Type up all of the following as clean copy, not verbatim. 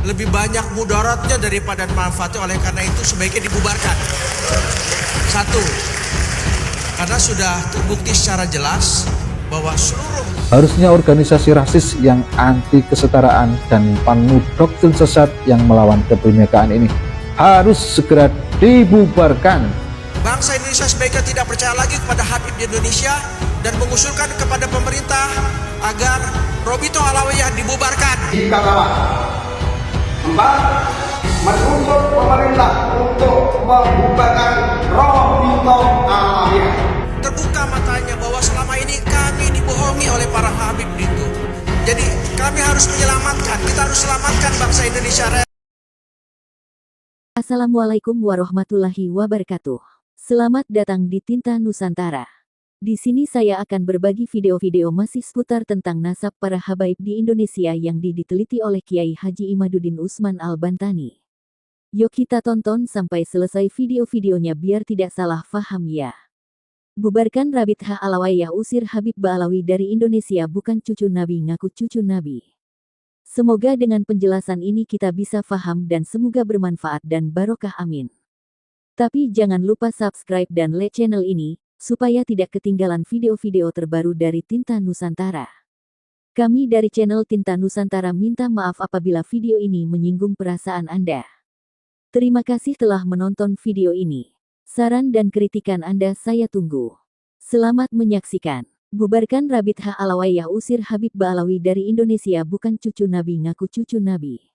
lebih banyak mudaratnya daripada manfaatnya. Oleh karena itu sebaiknya dibubarkan. Satu, karena sudah terbukti secara jelas bahwa seluruh Harusnya organisasi rasis yang anti kesetaraan dan penuh doktrin sesat yang melawan kebinekaan ini harus segera dibubarkan. bangsa Indonesia sebaiknya tidak percaya lagi kepada Habib di Indonesia dan mengusulkan kepada pemerintah agar Robito Alawiyah dibubarkan. Dikatakan 4. Menuntut pemerintah untuk membubarkan Robito Alawiyah. Terbuka matanya bahwa selama ini kami dibohongi oleh para Habib itu. Jadi kami harus menyelamatkan, kita harus selamatkan bangsa Indonesia. Assalamualaikum warahmatullahi wabarakatuh. Selamat datang di Tinta Nusantara. Di sini saya akan berbagi video-video masih seputar tentang nasab para habaib di Indonesia yang diteliti oleh Kiai Haji Imaduddin Usman Al-Bantani. Yuk kita tonton sampai selesai video-videonya biar tidak salah faham ya. Bubarkan Rabit H. Alawiyah, usir Habib Ba'alawi dari Indonesia, bukan cucu Nabi ngaku cucu Nabi. Semoga dengan penjelasan ini kita bisa paham dan semoga bermanfaat dan barokah, amin. Tapi jangan lupa subscribe dan like channel ini, supaya tidak ketinggalan video-video terbaru dari Tinta Nusantara. Kami dari channel Tinta Nusantara minta maaf apabila video ini menyinggung perasaan Anda. Terima kasih telah menonton video ini. Saran dan kritikan Anda saya tunggu. Selamat menyaksikan. Bubarkan Rabit H. Alawiyah, usir Habib Ba'alawi dari Indonesia, bukan cucu Nabi ngaku cucu Nabi.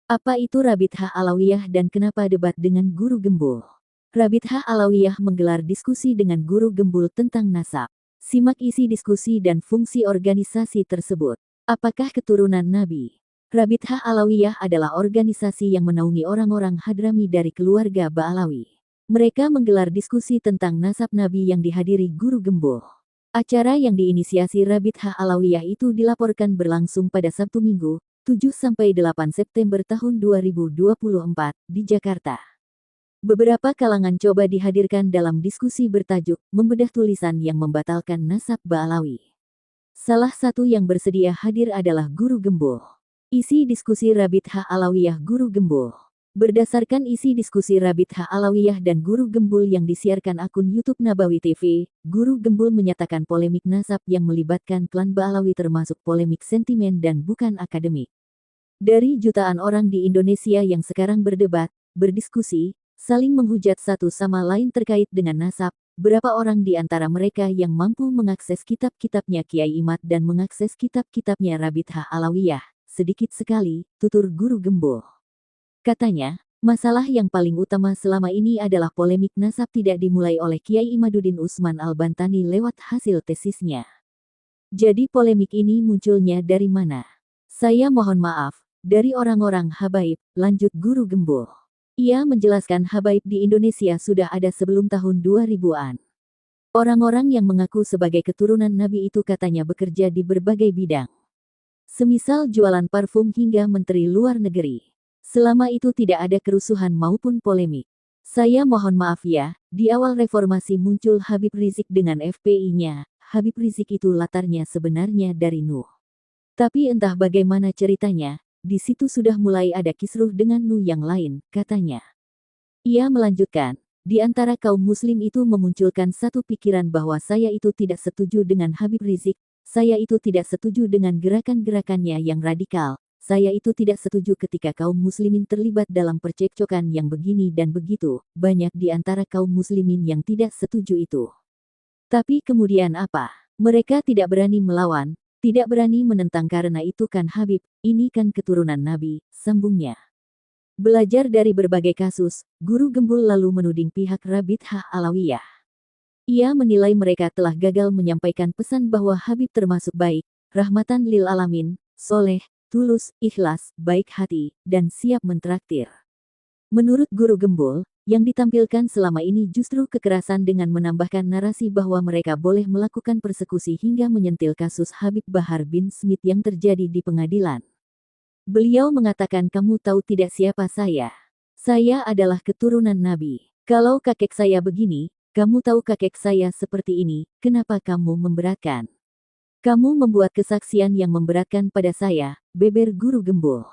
Apa itu Rabit H. Alawiyah dan kenapa debat dengan Guru Gembul? Rabit H. Alawiyah menggelar diskusi dengan Guru Gembul tentang nasab. Simak isi diskusi dan fungsi organisasi tersebut. Apakah keturunan Nabi? Rabit H. Alawiyah adalah organisasi yang menaungi orang-orang Hadrami dari keluarga Ba'alawi. Mereka menggelar diskusi tentang nasab Nabi yang dihadiri Guru Gembul. Acara yang diinisiasi Rabit H. Alawiyah itu dilaporkan berlangsung pada Sabtu Minggu, 7-8 September tahun 2024, di Jakarta. Beberapa kalangan coba dihadirkan dalam diskusi bertajuk, membedah tulisan yang membatalkan nasab Ba'alawi. Salah satu yang bersedia hadir adalah Guru Gembul. Isi diskusi Rabit H. Alawiyah Guru Gembul. Berdasarkan isi diskusi Rabit H. Alawiyah dan Guru Gembul yang disiarkan akun YouTube Nabawi TV, Guru Gembul menyatakan polemik nasab yang melibatkan klan Ba'alawi termasuk polemik sentimen dan bukan akademik. Dari jutaan orang di Indonesia yang sekarang berdebat, berdiskusi, saling menghujat satu sama lain terkait dengan nasab, berapa orang di antara mereka yang mampu mengakses kitab-kitabnya Kiai Imad dan mengakses kitab-kitabnya Rabit H. Alawiyah? Sedikit sekali, tutur Guru Gembul. Katanya, masalah yang paling utama selama ini adalah polemik nasab tidak dimulai oleh Kiai Imaduddin Usman Al-Bantani lewat hasil tesisnya. Jadi polemik ini munculnya dari mana? Saya mohon maaf, dari orang-orang habaib, lanjut Guru Gembul. Ia menjelaskan habaib di Indonesia sudah ada sebelum tahun 2000-an. Orang-orang yang mengaku sebagai keturunan Nabi itu katanya bekerja di berbagai bidang. Semisal jualan parfum hingga menteri luar negeri. Selama itu tidak ada kerusuhan maupun polemik. Saya mohon maaf ya, di awal reformasi muncul Habib Rizik dengan FPI-nya. Habib Rizik itu latarnya sebenarnya dari Nuh. Tapi entah bagaimana ceritanya, di situ sudah mulai ada kisruh dengan Nuh yang lain, katanya. Ia melanjutkan, di antara kaum muslim itu memunculkan satu pikiran bahwa saya itu tidak setuju dengan Habib Rizik, saya itu tidak setuju dengan gerakan-gerakannya yang radikal, saya itu tidak setuju ketika kaum muslimin terlibat dalam percekcokan yang begini dan begitu, banyak di antara kaum muslimin yang tidak setuju itu. Tapi kemudian apa? Mereka tidak berani melawan, tidak berani menentang karena itu kan Habib, ini kan keturunan Nabi, sambungnya. Belajar dari berbagai kasus, Guru Gembul lalu menuding pihak Rabit H. Alawiyah. Ia menilai mereka telah gagal menyampaikan pesan bahwa Habib termasuk baik, rahmatan lil alamin, soleh, tulus, ikhlas, baik hati, dan siap mentraktir. Menurut Guru Gembul, yang ditampilkan selama ini justru kekerasan dengan menambahkan narasi bahwa mereka boleh melakukan persekusi hingga menyentil kasus Habib Bahar bin Smith yang terjadi di pengadilan. Beliau mengatakan, kamu tahu tidak siapa saya? Saya adalah keturunan Nabi. Kalau kakek saya begini, kamu tahu kakek saya seperti ini, kenapa kamu memberatkan? Kamu membuat kesaksian yang memberatkan pada saya, beber Guru Gembul.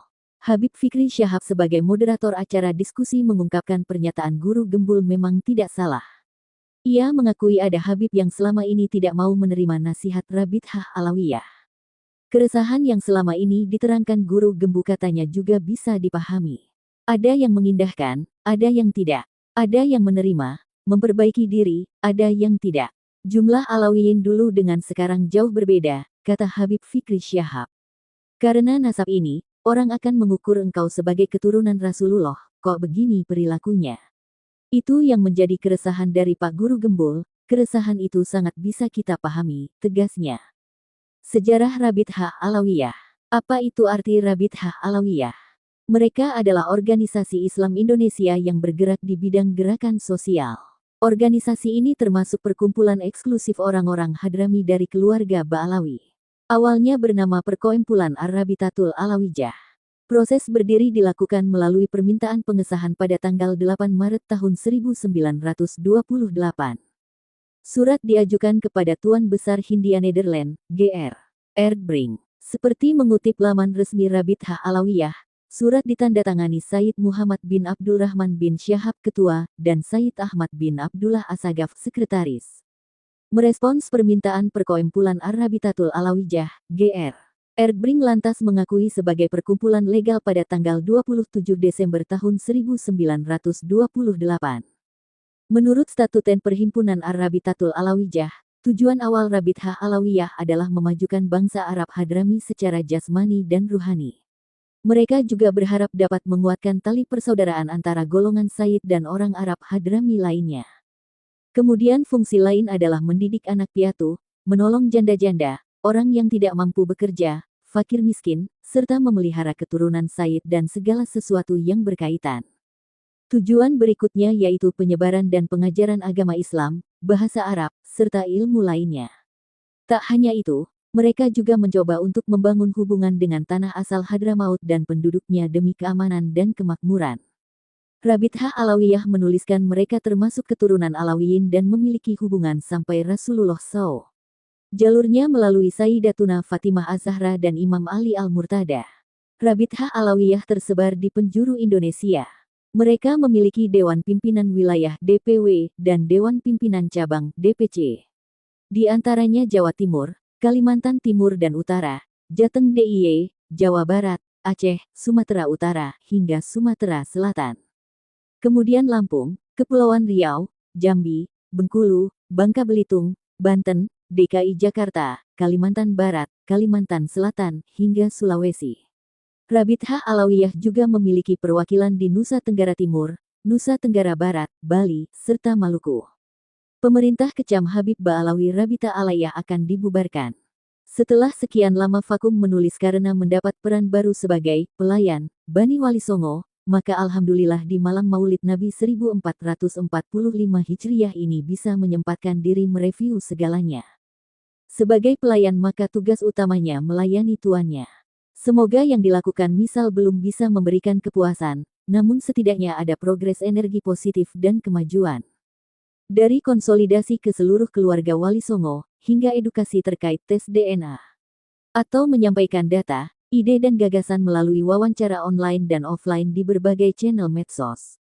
Habib Fikri Syahab sebagai moderator acara diskusi mengungkapkan pernyataan guru gembul memang tidak salah. Ia mengakui ada Habib yang selama ini tidak mau menerima nasihat Rabithah Alawiyah. Keresahan yang selama ini diterangkan guru gembu katanya juga bisa dipahami. Ada yang mengindahkan, ada yang tidak. Ada yang menerima, memperbaiki diri, ada yang tidak. Jumlah Alawiyin dulu dengan sekarang jauh berbeda, kata Habib Fikri Syahab. Karena nasab ini, orang akan mengukur engkau sebagai keturunan Rasulullah, kok begini perilakunya. Itu yang menjadi keresahan dari Pak Guru Gembul, keresahan itu sangat bisa kita pahami, tegasnya. Sejarah Rabithah Alawiyah. Apa itu arti Rabithah Alawiyah? Mereka adalah organisasi Islam Indonesia yang bergerak di bidang gerakan sosial. Organisasi ini termasuk perkumpulan eksklusif orang-orang Hadrami dari keluarga Ba'alawi. Awalnya bernama Perkumpulan Ar-Rabitatul Alawijah. Proses berdiri dilakukan melalui permintaan pengesahan pada tanggal 8 Maret tahun 1928. Surat diajukan kepada Tuan Besar Hindia Nederland, Gr. Erdbrink. Seperti mengutip laman resmi Rabithah Alawiyah, surat ditandatangani Sayyid Muhammad bin Abdul Rahman bin Syahab Ketua, dan Sayyid Ahmad bin Abdullah Asagaf Sekretaris. Merespons permintaan Perkumpulan Ar-Rabitatul Alawijah, Gr. Erdbrink lantas mengakui sebagai perkumpulan legal pada tanggal 27 Desember tahun 1928. Menurut statuten Perhimpunan Ar-Rabitatul Alawijah, tujuan awal Rabithah Alawiyah adalah memajukan bangsa Arab Hadrami secara jasmani dan ruhani. Mereka juga berharap dapat menguatkan tali persaudaraan antara golongan Sayyid dan orang Arab Hadrami lainnya. Kemudian fungsi lain adalah mendidik anak piatu, menolong janda-janda, orang yang tidak mampu bekerja, fakir miskin, serta memelihara keturunan Sayyid dan segala sesuatu yang berkaitan. Tujuan berikutnya yaitu penyebaran dan pengajaran agama Islam, bahasa Arab, serta ilmu lainnya. Tak hanya itu, mereka juga mencoba untuk membangun hubungan dengan tanah asal Hadramaut dan penduduknya demi keamanan dan kemakmuran. Rabithah Alawiyah menuliskan mereka termasuk keturunan Alawiyin dan memiliki hubungan sampai Rasulullah SAW. Jalurnya melalui Sayyidatuna Fatimah Az-Zahra dan Imam Ali Al-Murtada. Rabithah Alawiyah tersebar di penjuru Indonesia. Mereka memiliki Dewan Pimpinan Wilayah DPW dan Dewan Pimpinan Cabang DPC. Di antaranya Jawa Timur, Kalimantan Timur dan Utara, Jateng DIY, Jawa Barat, Aceh, Sumatera Utara, hingga Sumatera Selatan. Kemudian Lampung, Kepulauan Riau, Jambi, Bengkulu, Bangka Belitung, Banten, DKI Jakarta, Kalimantan Barat, Kalimantan Selatan, hingga Sulawesi. Rabithah Alawiyah juga memiliki perwakilan di Nusa Tenggara Timur, Nusa Tenggara Barat, Bali, serta Maluku. Pemerintah kecam Habib Ba'alawi Rabithah Alawiyah akan dibubarkan. Setelah sekian lama vakum menulis karena mendapat peran baru sebagai pelayan Bani Wali Songo, maka alhamdulillah di malam Maulid Nabi 1445 Hijriah ini bisa menyempatkan diri mereview segalanya. Sebagai pelayan maka tugas utamanya melayani tuannya. Semoga yang dilakukan misal belum bisa memberikan kepuasan, namun setidaknya ada progres energi positif dan kemajuan. Dari konsolidasi ke seluruh keluarga Wali Songo, hingga edukasi terkait tes DNA. Atau menyampaikan data, ide dan gagasan melalui wawancara online dan offline di berbagai channel medsos.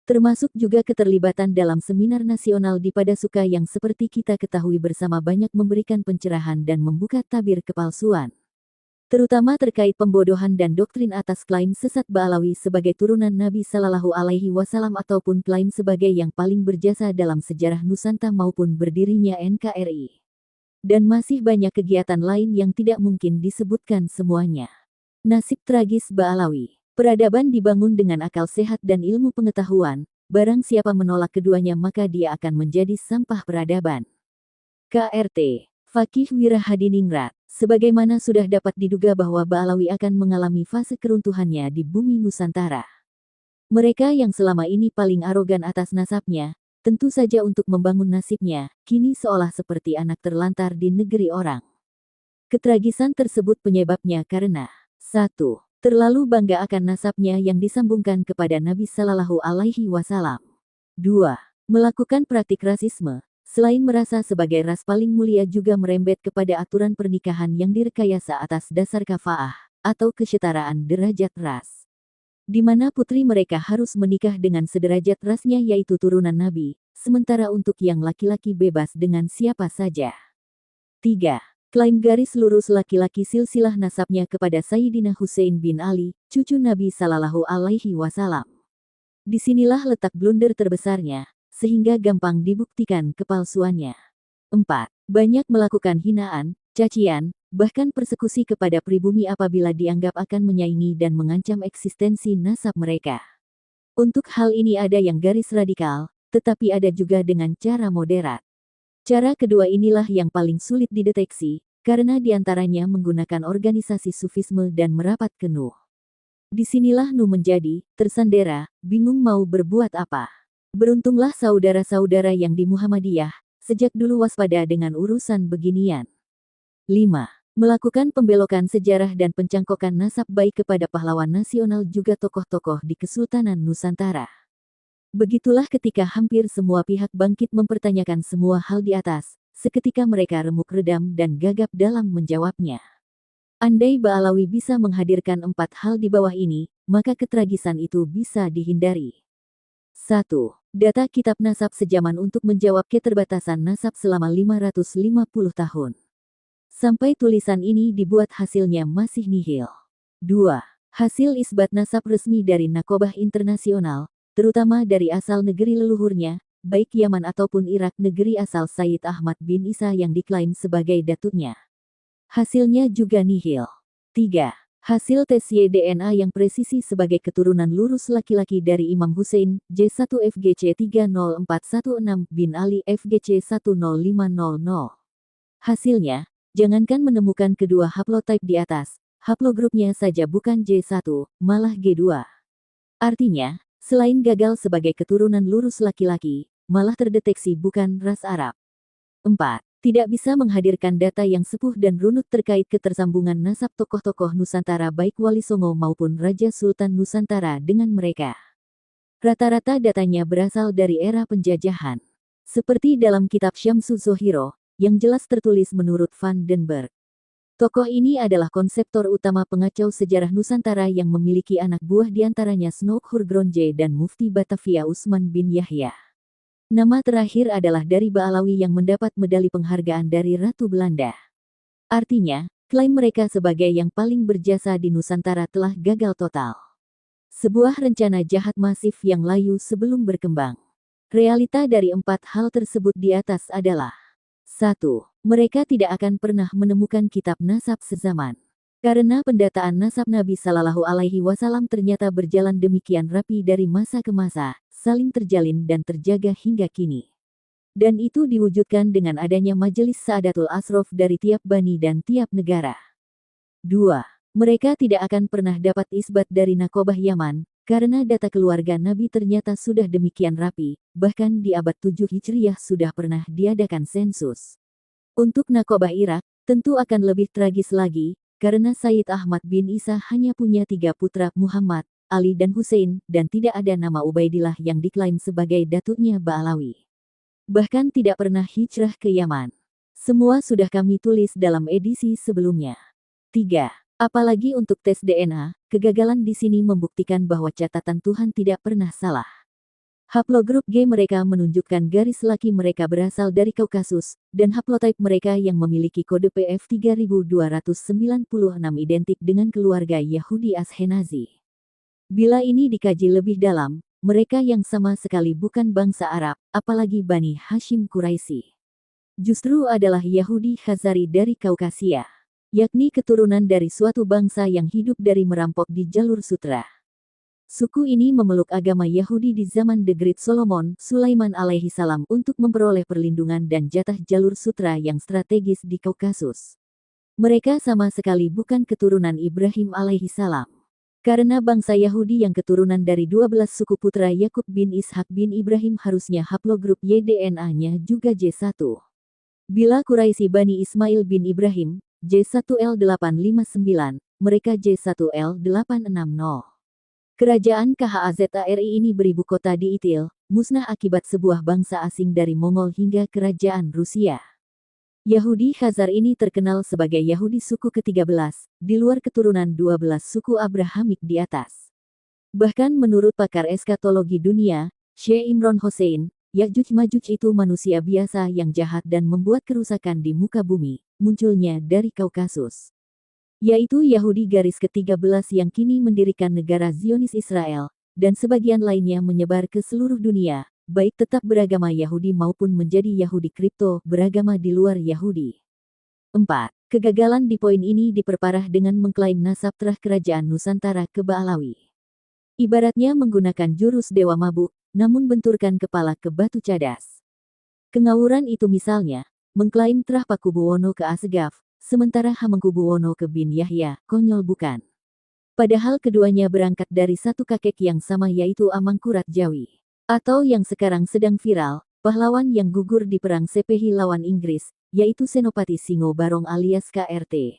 Termasuk juga keterlibatan dalam seminar nasional di Padasuka yang seperti kita ketahui bersama banyak memberikan pencerahan dan membuka tabir kepalsuan. Terutama terkait pembodohan dan doktrin atas klaim sesat Ba'alawi sebagai turunan Nabi Sallallahu Alaihi Wasallam ataupun klaim sebagai yang paling berjasa dalam sejarah Nusantara maupun berdirinya NKRI. Dan masih banyak kegiatan lain yang tidak mungkin disebutkan semuanya. Nasib tragis Ba'alawi. Peradaban dibangun dengan akal sehat dan ilmu pengetahuan, barang siapa menolak keduanya maka dia akan menjadi sampah peradaban. KRT. Fakih Wirahadiningrat. Sebagaimana sudah dapat diduga bahwa Ba'alawi akan mengalami fase keruntuhannya di bumi Nusantara. Mereka yang selama ini paling arogan atas nasabnya, tentu saja untuk membangun nasibnya, kini seolah seperti anak terlantar di negeri orang. Ketragisan tersebut penyebabnya karena 1. Terlalu bangga akan nasabnya yang disambungkan kepada Nabi Sallallahu Alaihi Wasallam. 2. Melakukan praktik rasisme, selain merasa sebagai ras paling mulia juga merembet kepada aturan pernikahan yang direkayasa atas dasar kafaah, atau kesetaraan derajat ras. Di mana putri mereka harus menikah dengan sederajat rasnya yaitu turunan Nabi, sementara untuk yang laki-laki bebas dengan siapa saja. 3. Klaim garis lurus laki-laki silsilah nasabnya kepada Sayyidina Husain bin Ali, cucu Nabi Sallallahu Alaihi Wasallam. Disinilah letak blunder terbesarnya, sehingga gampang dibuktikan kepalsuannya. 4. Banyak melakukan hinaan, cacian, bahkan persekusi kepada pribumi apabila dianggap akan menyaingi dan mengancam eksistensi nasab mereka. Untuk hal ini ada yang garis radikal, tetapi ada juga dengan cara moderat. Cara kedua inilah yang paling sulit dideteksi, karena diantaranya menggunakan organisasi sufisme dan merapat ke Nuh. Disinilah Nuh menjadi tersandera, bingung mau berbuat apa. Beruntunglah saudara-saudara yang di Muhammadiyah, sejak dulu waspada dengan urusan beginian. 5. Melakukan pembelokan sejarah dan pencangkokan nasab baik kepada pahlawan nasional juga tokoh-tokoh di Kesultanan Nusantara. Begitulah ketika hampir semua pihak bangkit mempertanyakan semua hal di atas, seketika mereka remuk redam dan gagap dalam menjawabnya. Andai Ba'alawi bisa menghadirkan 4 hal di bawah ini, maka ketragisan itu bisa dihindari. 1. Data kitab nasab sejaman untuk menjawab keterbatasan nasab selama 550 tahun. Sampai tulisan ini dibuat hasilnya masih nihil. 2. Hasil isbat nasab resmi dari Nakobah Internasional, terutama dari asal negeri leluhurnya, baik Yaman ataupun Irak negeri asal Sayyid Ahmad bin Isa yang diklaim sebagai datuknya. Hasilnya juga nihil. 3. Hasil tes YDNA yang presisi sebagai keturunan lurus laki-laki dari Imam Hussein, J1 FGC 30416 bin Ali FGC 10500. Hasilnya, jangankan menemukan kedua haplotype di atas, haplogrupnya saja bukan J1, malah G2. Artinya, selain gagal sebagai keturunan lurus laki-laki, malah terdeteksi bukan ras Arab. 4. Tidak bisa menghadirkan data yang sepuh dan runut terkait ketersambungan nasab tokoh-tokoh Nusantara baik Wali Songo maupun Raja Sultan Nusantara dengan mereka. Rata-rata datanya berasal dari era penjajahan. Seperti dalam kitab Syamsu Zohiro, yang jelas tertulis menurut Van den Berg. Tokoh ini adalah konseptor utama pengacau sejarah Nusantara yang memiliki anak buah diantaranya Snoek Hurgronje dan Mufti Batavia Usman bin Yahya. Nama terakhir adalah dari Ba'alawi yang mendapat medali penghargaan dari Ratu Belanda. Artinya, klaim mereka sebagai yang paling berjasa di Nusantara telah gagal total. Sebuah rencana jahat masif yang layu sebelum berkembang. Realita dari 4 hal tersebut di atas adalah: 1. Mereka tidak akan pernah menemukan kitab nasab sezaman. Karena pendataan nasab Nabi Sallallahu Alaihi Wasallam ternyata berjalan demikian rapi dari masa ke masa, saling terjalin dan terjaga hingga kini. Dan itu diwujudkan dengan adanya Majelis Saadatul Asrof dari tiap bani dan tiap negara. 2. Mereka tidak akan pernah dapat isbat dari Nakobah Yaman, karena data keluarga Nabi ternyata sudah demikian rapi, bahkan di abad 7 Hijriah sudah pernah diadakan sensus. Untuk Nakobah Irak, tentu akan lebih tragis lagi, karena Sayyid Ahmad bin Isa hanya punya 3 putra Muhammad, Ali dan Hussein, dan tidak ada nama Ubaidillah yang diklaim sebagai datuknya Ba'alawi. Bahkan tidak pernah hijrah ke Yaman. Semua sudah kami tulis dalam edisi sebelumnya. 3. Apalagi untuk tes DNA, kegagalan di sini membuktikan bahwa catatan Tuhan tidak pernah salah. Haplogrup G mereka menunjukkan garis laki mereka berasal dari Kaukasus, dan haplotype mereka yang memiliki kode PF 3296 identik dengan keluarga Yahudi Ashkenazi. Bila ini dikaji lebih dalam, mereka yang sama sekali bukan bangsa Arab, apalagi Bani Hashim Quraisy. Justru adalah Yahudi Khazari dari Kaukasia, yakni keturunan dari suatu bangsa yang hidup dari merampok di jalur sutra. Suku ini memeluk agama Yahudi di zaman The Great Solomon, Sulaiman alaihi salam untuk memperoleh perlindungan dan jatah jalur sutra yang strategis di Kaukasus. Mereka sama sekali bukan keturunan Ibrahim alaihi salam. Karena bangsa Yahudi yang keturunan dari 12 suku putra Yakub bin Ishak bin Ibrahim harusnya haplogrup YDNA-nya juga J1. Bila Quraisy Bani Ismail bin Ibrahim, J1L859, mereka J1L860. Kerajaan KHAZARI ini beribu kota di Itil, musnah akibat sebuah bangsa asing dari Mongol hingga kerajaan Rusia. Yahudi Khazar ini terkenal sebagai Yahudi suku ke-13, di luar keturunan 12 suku Abrahamik di atas. Bahkan menurut pakar eskatologi dunia, Syekh Imron Hossein, Ya'juj-Ma'juj itu manusia biasa yang jahat dan membuat kerusakan di muka bumi, munculnya dari Kaukasus. Yaitu Yahudi garis ke-13 yang kini mendirikan negara Zionis Israel, dan sebagian lainnya menyebar ke seluruh dunia, baik tetap beragama Yahudi maupun menjadi Yahudi kripto beragama di luar Yahudi. 4. Kegagalan di poin ini diperparah dengan mengklaim nasab terah kerajaan Nusantara ke Ba'alawi. Ibaratnya menggunakan jurus dewa mabuk, namun benturkan kepala ke batu cadas. Kengawuran itu misalnya, mengklaim terah Pakubuwono ke Asegaf, sementara Hamengkubuwono ke bin Yahya, konyol bukan? Padahal keduanya berangkat dari satu kakek yang sama yaitu Amangkurat Jawi. Atau yang sekarang sedang viral, pahlawan yang gugur di perang Sepehi lawan Inggris, yaitu Senopati Singo Barong alias KRT.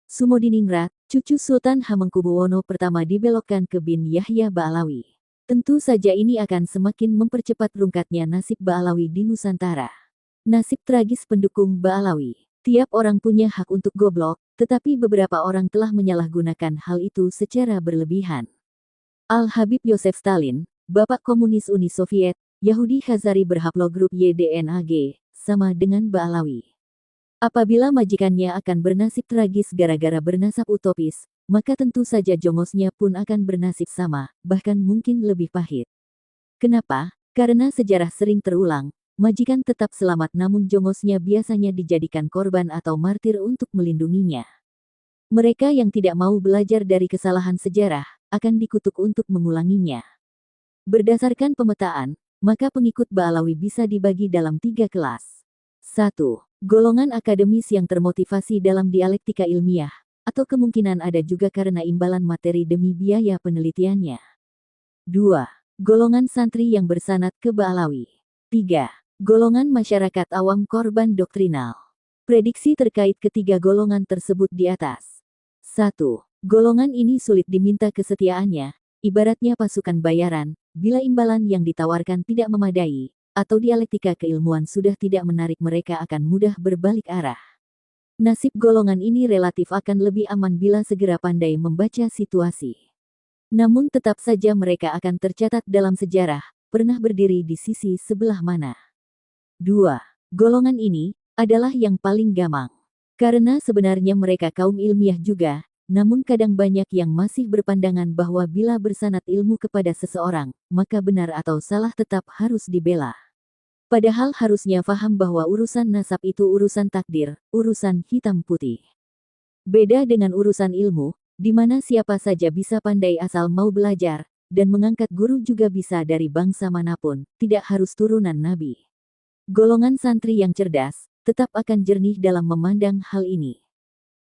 Sumodiningrat, cucu Sultan Hamengkubuwono pertama dibelokkan ke bin Yahya Ba'alawi. Tentu saja ini akan semakin mempercepat rungkatnya nasib Ba'alawi di Nusantara. Nasib tragis pendukung Ba'alawi. Tiap orang punya hak untuk goblok, tetapi beberapa orang telah menyalahgunakan hal itu secara berlebihan. Al-Habib Yosef Stalin, Bapak Komunis Uni Soviet, Yahudi Khazari berhaplogrup YDNAG, sama dengan Ba'alawi. Apabila majikannya akan bernasib tragis gara-gara bernasab utopis, maka tentu saja jongosnya pun akan bernasib sama, bahkan mungkin lebih pahit. Kenapa? Karena sejarah sering terulang, majikan tetap selamat namun jongosnya biasanya dijadikan korban atau martir untuk melindunginya. Mereka yang tidak mau belajar dari kesalahan sejarah, akan dikutuk untuk mengulanginya. Berdasarkan pemetaan, maka pengikut Ba'alawi bisa dibagi dalam 3 kelas. 1. Golongan akademis yang termotivasi dalam dialektika ilmiah, atau kemungkinan ada juga karena imbalan materi demi biaya penelitiannya. 2. Golongan santri yang bersanad ke Ba'alawi. 3. Golongan masyarakat awam korban doktrinal. Prediksi terkait ketiga golongan tersebut di atas. 1. Golongan ini sulit diminta kesetiaannya, ibaratnya pasukan bayaran, bila imbalan yang ditawarkan tidak memadai, atau dialektika keilmuan sudah tidak menarik mereka akan mudah berbalik arah. Nasib golongan ini relatif akan lebih aman bila segera pandai membaca situasi. Namun tetap saja mereka akan tercatat dalam sejarah, pernah berdiri di sisi sebelah mana. 2. Golongan ini adalah yang paling gamang. Karena sebenarnya mereka kaum ilmiah juga, namun kadang banyak yang masih berpandangan bahwa bila bersanad ilmu kepada seseorang, maka benar atau salah tetap harus dibela. Padahal harusnya faham bahwa urusan nasab itu urusan takdir, urusan hitam putih. Beda dengan urusan ilmu, di mana siapa saja bisa pandai asal mau belajar, dan mengangkat guru juga bisa dari bangsa manapun, tidak harus turunan nabi. Golongan santri yang cerdas, tetap akan jernih dalam memandang hal ini.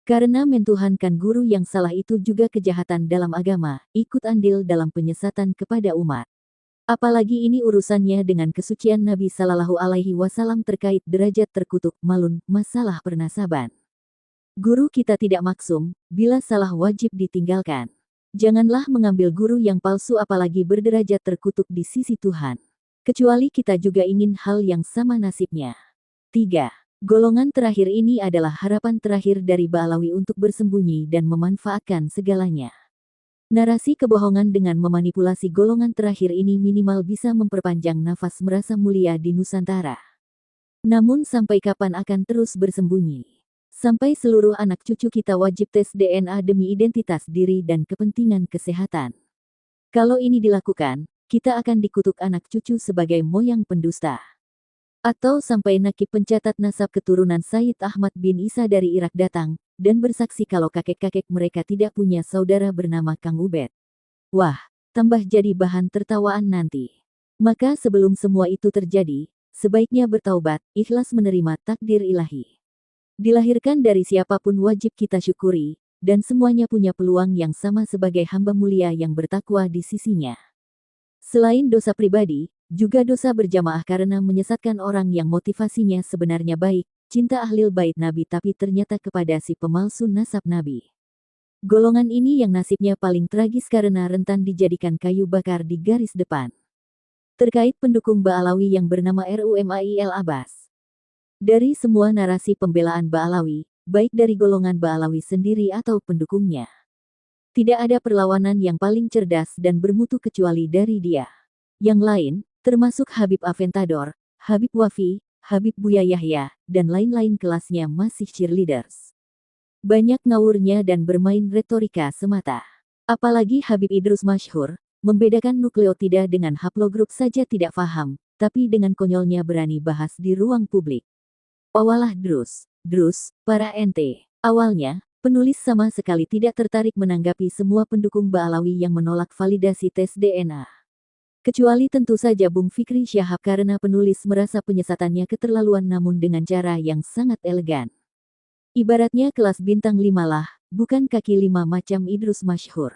Karena mentuhankan guru yang salah itu juga kejahatan dalam agama, ikut andil dalam penyesatan kepada umat. Apalagi ini urusannya dengan kesucian Nabi Sallallahu Alaihi Wasallam terkait derajat terkutuk, malun, masalah pernasaban. Guru kita tidak maksum, bila salah wajib ditinggalkan. Janganlah mengambil guru yang palsu apalagi berderajat terkutuk di sisi Tuhan. Kecuali kita juga ingin hal yang sama nasibnya. 3. Golongan terakhir ini adalah harapan terakhir dari Ba'alawi untuk bersembunyi dan memanfaatkan segalanya. Narasi kebohongan dengan memanipulasi golongan terakhir ini minimal bisa memperpanjang nafas merasa mulia di Nusantara. Namun sampai kapan akan terus bersembunyi? Sampai seluruh anak cucu kita wajib tes DNA demi identitas diri dan kepentingan kesehatan. Kalau ini dilakukan, kita akan dikutuk anak cucu sebagai moyang pendusta. Atau sampai nakib pencatat nasab keturunan Sayyid Ahmad bin Isa dari Irak datang, dan bersaksi kalau kakek-kakek mereka tidak punya saudara bernama Kang Ubed. Wah, tambah jadi bahan tertawaan nanti. Maka sebelum semua itu terjadi, sebaiknya bertaubat, ikhlas menerima takdir ilahi. Dilahirkan dari siapapun wajib kita syukuri, dan semuanya punya peluang yang sama sebagai hamba mulia yang bertakwa di sisinya. Selain dosa pribadi, juga dosa berjamaah karena menyesatkan orang yang motivasinya sebenarnya baik, cinta ahlil bait Nabi tapi ternyata kepada si pemalsu nasab Nabi. Golongan ini yang nasibnya paling tragis karena rentan dijadikan kayu bakar di garis depan. Terkait pendukung Ba'alawi yang bernama Rumail Abbas. Dari semua narasi pembelaan Ba'alawi, baik dari golongan Ba'alawi sendiri atau pendukungnya, tidak ada perlawanan yang paling cerdas dan bermutu kecuali dari dia. Yang lain, termasuk Habib Aventador, Habib Wafi, Habib Buya Yahya, dan lain-lain kelasnya masih cheerleaders. Banyak ngawurnya dan bermain retorika semata. Apalagi Habib Idrus Masyhur, membedakan nukleotida dengan haplogrup saja tidak paham, tapi dengan konyolnya berani bahas di ruang publik. Wawalah Drus, para ente. Awalnya, penulis sama sekali tidak tertarik menanggapi semua pendukung Ba'alawi yang menolak validasi tes DNA. Kecuali tentu saja Bung Fikri Syahab karena penulis merasa penyesatannya keterlaluan namun dengan cara yang sangat elegan. Ibaratnya kelas bintang 5 lah, bukan kaki 5 macam Idrus Masyhur.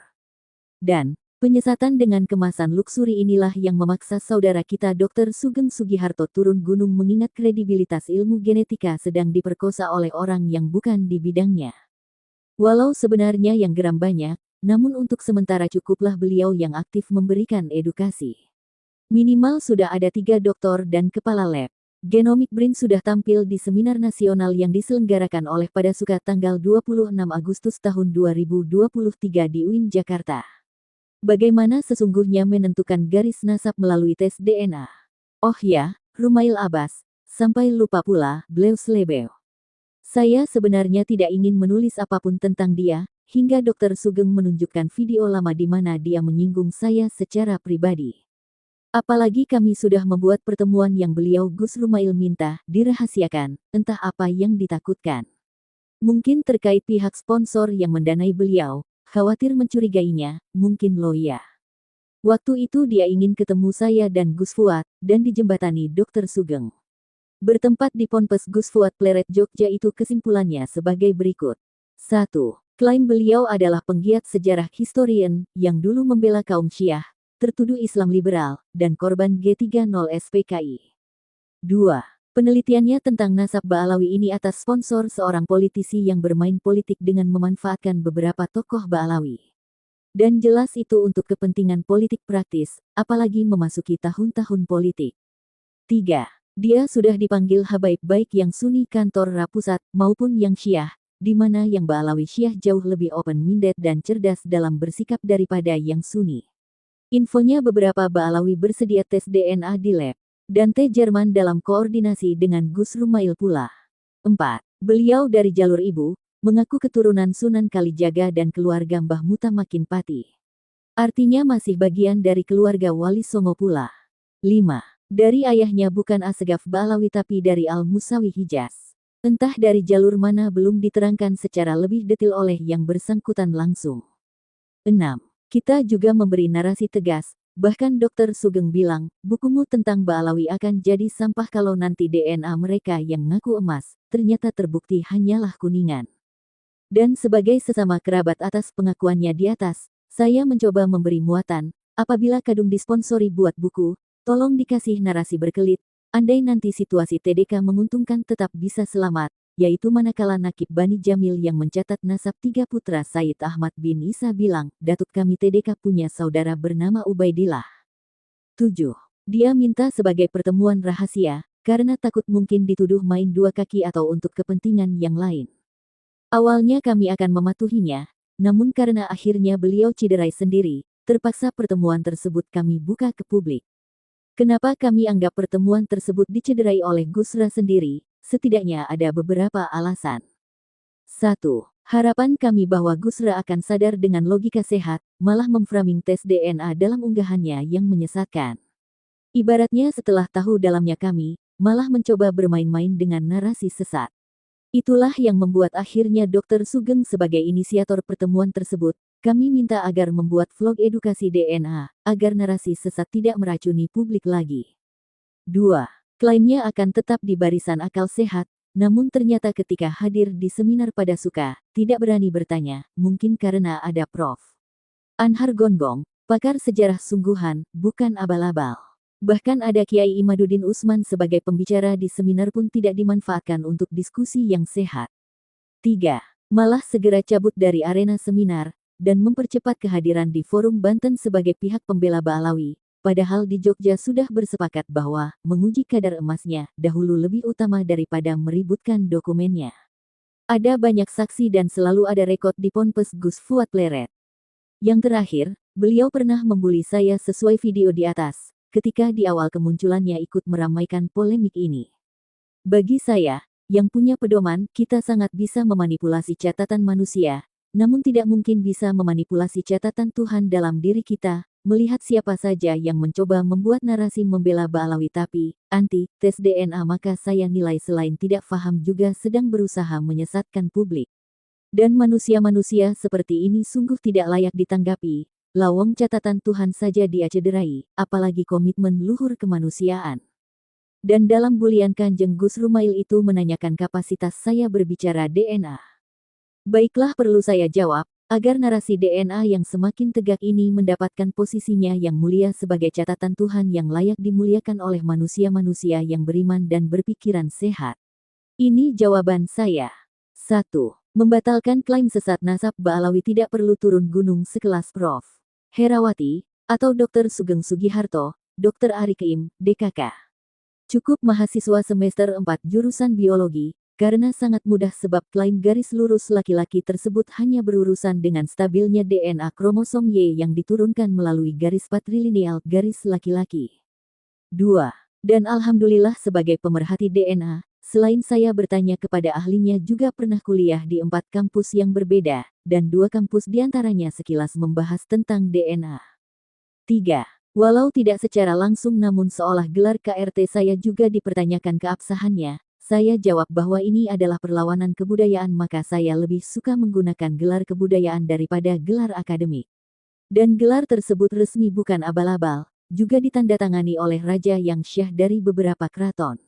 Dan, penyesatan dengan kemasan luksuri inilah yang memaksa saudara kita Dr. Sugeng Sugiharto turun gunung mengingat kredibilitas ilmu genetika sedang diperkosa oleh orang yang bukan di bidangnya. Walau sebenarnya yang geram banyak, namun untuk sementara cukuplah beliau yang aktif memberikan edukasi. Minimal sudah ada 3 doktor dan kepala lab. Genomic Brain sudah tampil di seminar nasional yang diselenggarakan oleh Padasuka tanggal 26 Agustus tahun 2023 di UIN Jakarta. Bagaimana sesungguhnya menentukan garis nasab melalui tes DNA? Oh ya, Rumail Abbas, sampai lupa pula, beliau selebeo. Saya sebenarnya tidak ingin menulis apapun tentang dia, hingga Dr. Sugeng menunjukkan video lama di mana dia menyinggung saya secara pribadi. Apalagi kami sudah membuat pertemuan yang beliau Gus Rumail minta dirahasiakan, entah apa yang ditakutkan. Mungkin terkait pihak sponsor yang mendanai beliau, khawatir mencurigainya, mungkin loh ya. Waktu itu dia ingin ketemu saya dan Gus Fuad, dan dijembatani Dr. Sugeng. Bertempat di Ponpes Gus Fuad Pleret Jogja itu kesimpulannya sebagai berikut. 1. Klaim beliau adalah penggiat sejarah historian, yang dulu membela kaum Syiah, tertuduh Islam liberal, dan korban G30 SPKI. 2. Penelitiannya tentang nasab Ba'alawi ini atas sponsor seorang politisi yang bermain politik dengan memanfaatkan beberapa tokoh Ba'alawi. Dan jelas itu untuk kepentingan politik praktis, apalagi memasuki tahun-tahun politik. 3. Dia sudah dipanggil habaib baik yang Sunni kantor Rapusat, maupun yang Syiah, di mana yang Ba'alawi Syiah jauh lebih open-minded dan cerdas dalam bersikap daripada yang Sunni. Infonya beberapa Ba'alawi bersedia tes DNA di lab. Dan T. Jerman dalam koordinasi dengan Gus Rumail pula. 4. Beliau dari jalur ibu, mengaku keturunan Sunan Kalijaga dan keluarga Mbah Mutamakin Pati. Artinya masih bagian dari keluarga Wali Songo pula. 5. Dari ayahnya bukan Asegaf Ba'alawi tapi dari Al-Musawi Hijaz. Entah dari jalur mana belum diterangkan secara lebih detail oleh yang bersangkutan langsung. 6. Kita juga memberi narasi tegas, bahkan Dr. Sugeng bilang, bukumu tentang Ba'alawi akan jadi sampah kalau nanti DNA mereka yang ngaku emas, ternyata terbukti hanyalah kuningan. Dan sebagai sesama kerabat atas pengakuannya di atas, saya mencoba memberi muatan, apabila kadung disponsori buat buku, tolong dikasih narasi berkelit, andai nanti situasi TDK menguntungkan tetap bisa selamat, yaitu manakala Nakib Bani Jamil yang mencatat nasab 3 putra Said Ahmad bin Isa bilang, Datuk kami TDK punya saudara bernama Ubaidillah. 7. Dia minta sebagai pertemuan rahasia, karena takut mungkin dituduh main 2 kaki atau untuk kepentingan yang lain. Awalnya kami akan mematuhinya, namun karena akhirnya beliau ciderai sendiri, terpaksa pertemuan tersebut kami buka ke publik. Kenapa kami anggap pertemuan tersebut dicederai oleh Gusra sendiri? Setidaknya ada beberapa alasan. 1. Harapan kami bahwa Gusra akan sadar dengan logika sehat, malah memframing tes DNA dalam unggahannya yang menyesatkan. Ibaratnya setelah tahu dalamnya kami, malah mencoba bermain-main dengan narasi sesat. Itulah yang membuat akhirnya Dr. Sugeng sebagai inisiator pertemuan tersebut, kami minta agar membuat vlog edukasi DNA, agar narasi sesat tidak meracuni publik lagi. 2. Klaimnya akan tetap di barisan akal sehat, namun ternyata ketika hadir di seminar Padasuka, tidak berani bertanya, mungkin karena ada Prof. Anhar Gonggong, pakar sejarah sungguhan, bukan abal-abal. Bahkan ada Kiai Imaduddin Usman sebagai pembicara di seminar pun tidak dimanfaatkan untuk diskusi yang sehat. 3. Malah segera cabut dari arena seminar, dan mempercepat kehadiran di forum Banten sebagai pihak pembela Ba'alawi, padahal di Jogja sudah bersepakat bahwa menguji kadar emasnya dahulu lebih utama daripada meributkan dokumennya. Ada banyak saksi dan selalu ada rekod di Ponpes Gus Fuad Pleret. Yang terakhir, beliau pernah membuli saya sesuai video di atas, ketika di awal kemunculannya ikut meramaikan polemik ini. Bagi saya, yang punya pedoman, kita sangat bisa memanipulasi catatan manusia, namun tidak mungkin bisa memanipulasi catatan Tuhan dalam diri kita, melihat siapa saja yang mencoba membuat narasi membela Ba'alawi tapi anti-tes DNA, maka saya nilai selain tidak paham juga sedang berusaha menyesatkan publik. Dan manusia-manusia seperti ini sungguh tidak layak ditanggapi, lawang catatan Tuhan saja dia cederai, apalagi komitmen luhur kemanusiaan. Dan dalam bulian Kanjeng Gus Rumail itu menanyakan kapasitas saya berbicara DNA. Baiklah, perlu saya jawab, agar narasi DNA yang semakin tegak ini mendapatkan posisinya yang mulia sebagai catatan Tuhan yang layak dimuliakan oleh manusia-manusia yang beriman dan berpikiran sehat. Ini jawaban saya. 1. Membatalkan klaim sesat nasab Ba'alawi tidak perlu turun gunung sekelas Prof. Herawati, atau Dr. Sugeng Sugiharto, Dr. Ari Keim, DKK. Cukup mahasiswa semester 4 jurusan biologi, karena sangat mudah sebab klaim garis lurus laki-laki tersebut hanya berurusan dengan stabilnya DNA kromosom Y yang diturunkan melalui garis patrilineal garis laki-laki. 2. Dan alhamdulillah sebagai pemerhati DNA, selain saya bertanya kepada ahlinya juga pernah kuliah di 4 kampus yang berbeda, dan 2 kampus diantaranya sekilas membahas tentang DNA. 3. Walau tidak secara langsung namun seolah gelar KRT saya juga dipertanyakan keabsahannya, saya jawab bahwa ini adalah perlawanan kebudayaan, maka saya lebih suka menggunakan gelar kebudayaan daripada gelar akademik. Dan gelar tersebut resmi bukan abal-abal, juga ditandatangani oleh Raja yang Syah dari beberapa keraton.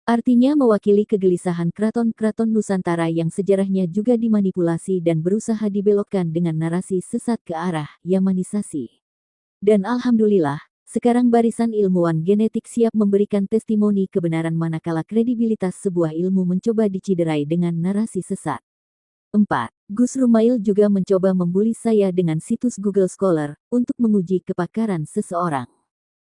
Artinya mewakili kegelisahan keraton-keraton Nusantara yang sejarahnya juga dimanipulasi dan berusaha dibelokkan dengan narasi sesat ke arah Yamanisasi. Dan alhamdulillah, sekarang barisan ilmuwan genetik siap memberikan testimoni kebenaran manakala kredibilitas sebuah ilmu mencoba diciderai dengan narasi sesat. 4. Gus Rumail juga mencoba membuli saya dengan situs Google Scholar untuk menguji kepakaran seseorang.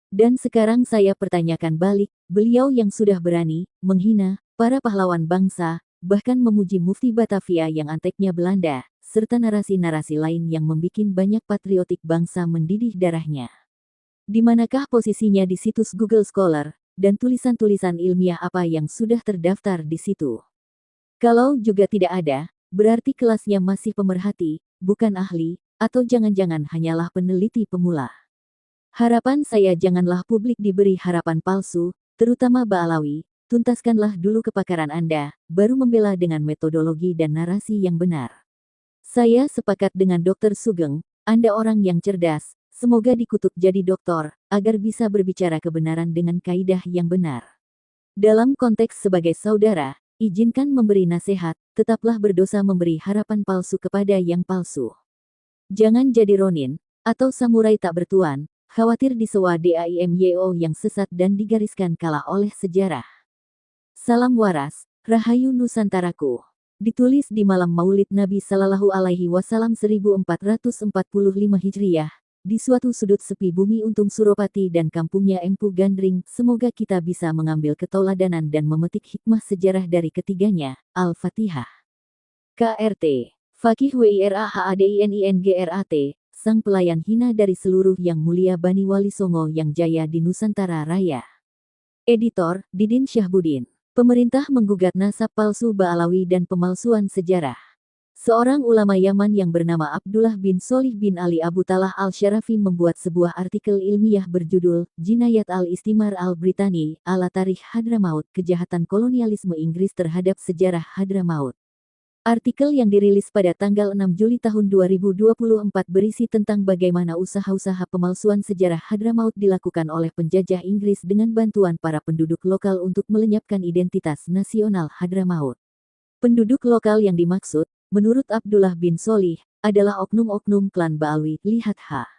Dan sekarang saya pertanyakan balik, beliau yang sudah berani menghina para pahlawan bangsa, bahkan memuji Mufti Batavia yang anteknya Belanda, serta narasi-narasi lain yang membuat banyak patriotik bangsa mendidih darahnya. Di manakah posisinya di situs Google Scholar, dan tulisan-tulisan ilmiah apa yang sudah terdaftar di situ? Kalau juga tidak ada, berarti kelasnya masih pemerhati, bukan ahli, atau jangan-jangan hanyalah peneliti pemula. Harapan saya janganlah publik diberi harapan palsu, terutama Ba'alawi, tuntaskanlah dulu kepakaran Anda, baru membela dengan metodologi dan narasi yang benar. Saya sepakat dengan Dr. Sugeng, Anda orang yang cerdas, semoga dikutuk jadi doktor, agar bisa berbicara kebenaran dengan kaidah yang benar. Dalam konteks sebagai saudara, izinkan memberi nasihat, tetaplah berdosa memberi harapan palsu kepada yang palsu. Jangan jadi Ronin, atau samurai tak bertuan, khawatir disewa DAIMYO yang sesat dan digariskan kalah oleh sejarah. Salam waras, Rahayu Nusantaraku. Ditulis di malam Maulid Nabi Sallallahu Alaihi Wasallam 1445 Hijriah, di suatu sudut sepi bumi Untung Suropati dan kampungnya Empu Gandring, semoga kita bisa mengambil ketauladanan dan memetik hikmah sejarah dari ketiganya. Al-Fatihah. KRT. Fakih WIRAHADININGRAT, sang pelayan hina dari seluruh yang mulia Bani Wali Songo yang jaya di Nusantara Raya. Editor, Didin Syahbudin. Pemerintah menggugat nasab palsu Ba'alawi dan pemalsuan sejarah. Seorang ulama Yaman yang bernama Abdullah bin Sholih bin Ali Abu Talah al-Syarafi membuat sebuah artikel ilmiah berjudul Jinayat al-Istimar al-Britani ala Tarikh Hadramaut, kejahatan kolonialisme Inggris terhadap sejarah Hadramaut. Artikel yang dirilis pada tanggal 6 Juli tahun 2024 berisi tentang bagaimana usaha-usaha pemalsuan sejarah Hadramaut dilakukan oleh penjajah Inggris dengan bantuan para penduduk lokal untuk melenyapkan identitas nasional Hadramaut. Penduduk lokal yang dimaksud, menurut Abdullah bin Sholih, adalah oknum-oknum klan Ba'alawi. Lihat H.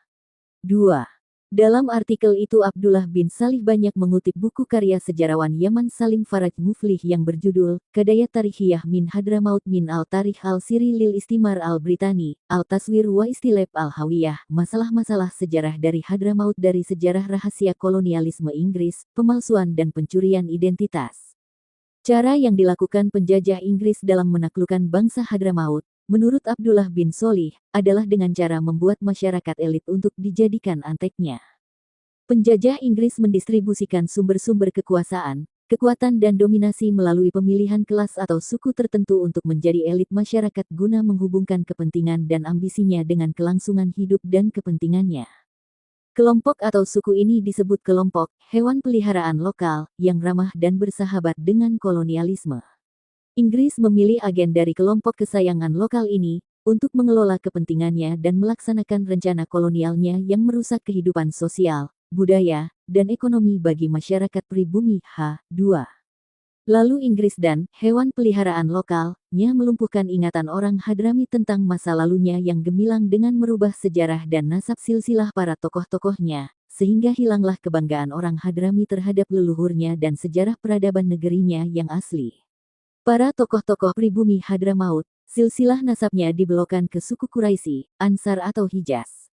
2. Dalam artikel itu Abdullah bin Salih banyak mengutip buku karya sejarawan Yaman Salim Faraj Muflih yang berjudul Kadaya Tarikhiyah min Hadramaut min al-Tarikh al-Siri lil Istimar al-Britani, al-Taswir wa Istilab al-Hawiyah, masalah-masalah sejarah dari Hadramaut dari sejarah rahasia kolonialisme Inggris, pemalsuan dan pencurian identitas. Cara yang dilakukan penjajah Inggris dalam menaklukkan bangsa Hadramaut, menurut Abdullah bin Solih, adalah dengan cara membuat masyarakat elit untuk dijadikan anteknya. Penjajah Inggris mendistribusikan sumber-sumber kekuasaan, kekuatan dan dominasi melalui pemilihan kelas atau suku tertentu untuk menjadi elit masyarakat guna menghubungkan kepentingan dan ambisinya dengan kelangsungan hidup dan kepentingannya. Kelompok atau suku ini disebut kelompok hewan peliharaan lokal yang ramah dan bersahabat dengan kolonialisme. Inggris memilih agen dari kelompok kesayangan lokal ini untuk mengelola kepentingannya dan melaksanakan rencana kolonialnya yang merusak kehidupan sosial, budaya, dan ekonomi bagi masyarakat pribumi. H2. Lalu Inggris dan hewan peliharaan lokalnya melumpuhkan ingatan orang Hadrami tentang masa lalunya yang gemilang dengan merubah sejarah dan nasab silsilah para tokoh-tokohnya, sehingga hilanglah kebanggaan orang Hadrami terhadap leluhurnya dan sejarah peradaban negerinya yang asli. Para tokoh-tokoh pribumi Hadramaut, silsilah nasabnya dibelokkan ke suku Quraisy, Ansar atau Hijaz.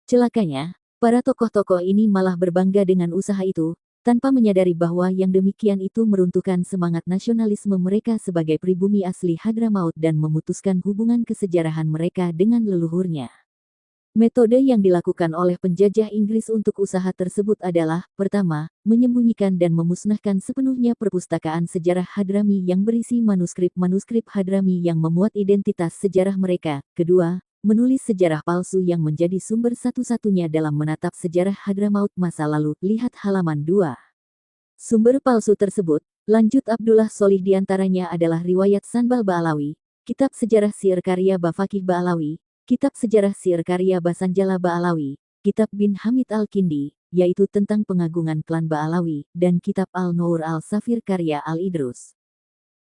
Celakanya, para tokoh-tokoh ini malah berbangga dengan usaha itu, tanpa menyadari bahwa yang demikian itu meruntuhkan semangat nasionalisme mereka sebagai pribumi asli Hadramaut dan memutuskan hubungan kesejarahan mereka dengan leluhurnya. Metode yang dilakukan oleh penjajah Inggris untuk usaha tersebut adalah, pertama, menyembunyikan dan memusnahkan sepenuhnya perpustakaan sejarah Hadrami yang berisi manuskrip-manuskrip Hadrami yang memuat identitas sejarah mereka. Kedua, menulis sejarah palsu yang menjadi sumber satu-satunya dalam menatap sejarah Hadramaut masa lalu. Lihat halaman 2. Sumber palsu tersebut, lanjut Abdullah Solih diantaranya adalah riwayat Sanbal Ba'alawi, kitab sejarah Syi'r karya Bafakih Ba'alawi, kitab sejarah Syi'r karya Basanjala Ba'alawi, kitab bin Hamid Al-Kindi, yaitu tentang pengagungan klan Ba'alawi, dan kitab Al-Nur Al-Safir karya Al-Idrus.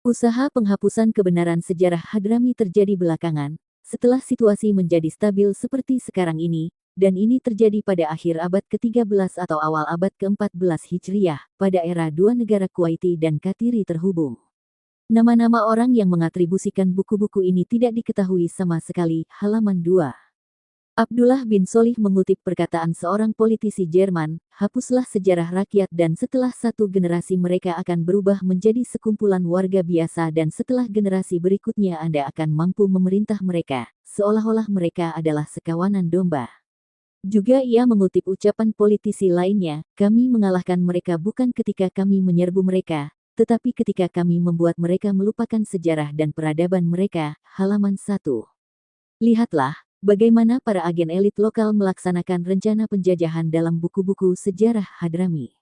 Usaha penghapusan kebenaran sejarah Hadrami terjadi belakangan, setelah situasi menjadi stabil seperti sekarang ini, dan ini terjadi pada akhir abad ke-13 atau awal abad ke-14 Hijriyah, pada era dua negara Kuwaiti dan Katiri terhubung. Nama-nama orang yang mengatribusikan buku-buku ini tidak diketahui sama sekali. Halaman 2. Abdullah bin Solih mengutip perkataan seorang politisi Jerman, hapuslah sejarah rakyat dan setelah satu generasi mereka akan berubah menjadi sekumpulan warga biasa dan setelah generasi berikutnya Anda akan mampu memerintah mereka, seolah-olah mereka adalah sekawanan domba. Juga ia mengutip ucapan politisi lainnya, kami mengalahkan mereka bukan ketika kami menyerbu mereka, tetapi ketika kami membuat mereka melupakan sejarah dan peradaban mereka. Halaman 1. Lihatlah, bagaimana para agen elit lokal melaksanakan rencana penjajahan dalam buku-buku sejarah Hadrami.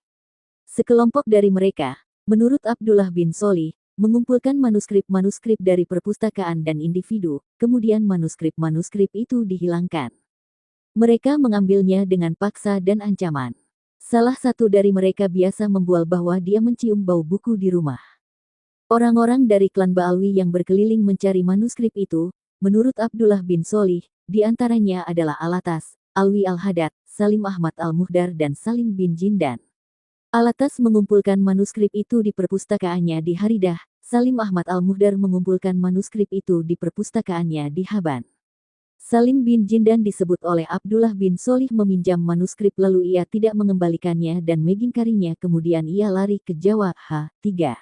Sekelompok dari mereka, menurut Abdullah bin Solih, mengumpulkan manuskrip-manuskrip dari perpustakaan dan individu, kemudian manuskrip-manuskrip itu dihilangkan. Mereka mengambilnya dengan paksa dan ancaman. Salah satu dari mereka biasa membual bahwa dia mencium bau buku di rumah. Orang-orang dari klan Ba'alwi yang berkeliling mencari manuskrip itu, menurut Abdullah bin Solih, di antaranya adalah Alatas, Alwi Al-Haddad, Salim Ahmad Al-Muhdar dan Salim bin Jindan. Alatas mengumpulkan manuskrip itu di perpustakaannya di Haridah, Salim Ahmad Al-Muhdar mengumpulkan manuskrip itu di perpustakaannya di Haban. Salim bin Jindan disebut oleh Abdullah bin Solih meminjam manuskrip lalu ia tidak mengembalikannya dan mengingkarinya kemudian ia lari ke Jawa. H3.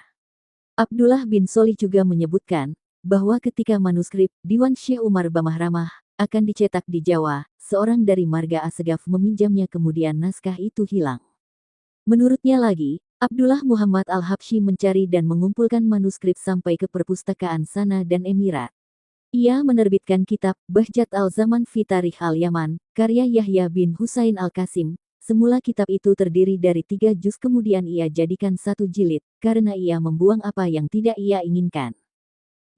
Abdullah bin Solih juga menyebutkan bahwa ketika manuskrip Diwan Syekh Umar Bamahramah akan dicetak di Jawa, seorang dari marga Assegaf meminjamnya kemudian naskah itu hilang. Menurutnya lagi, Abdullah Muhammad Al-Habsyi mencari dan mengumpulkan manuskrip sampai ke perpustakaan Sana dan Emirat. Ia menerbitkan kitab Bahjat al-Zaman fi Tarikh al-Yaman, karya Yahya bin Husain al-Qasim. Semula kitab itu terdiri dari 3 juz kemudian ia jadikan 1 jilid, karena ia membuang apa yang tidak ia inginkan.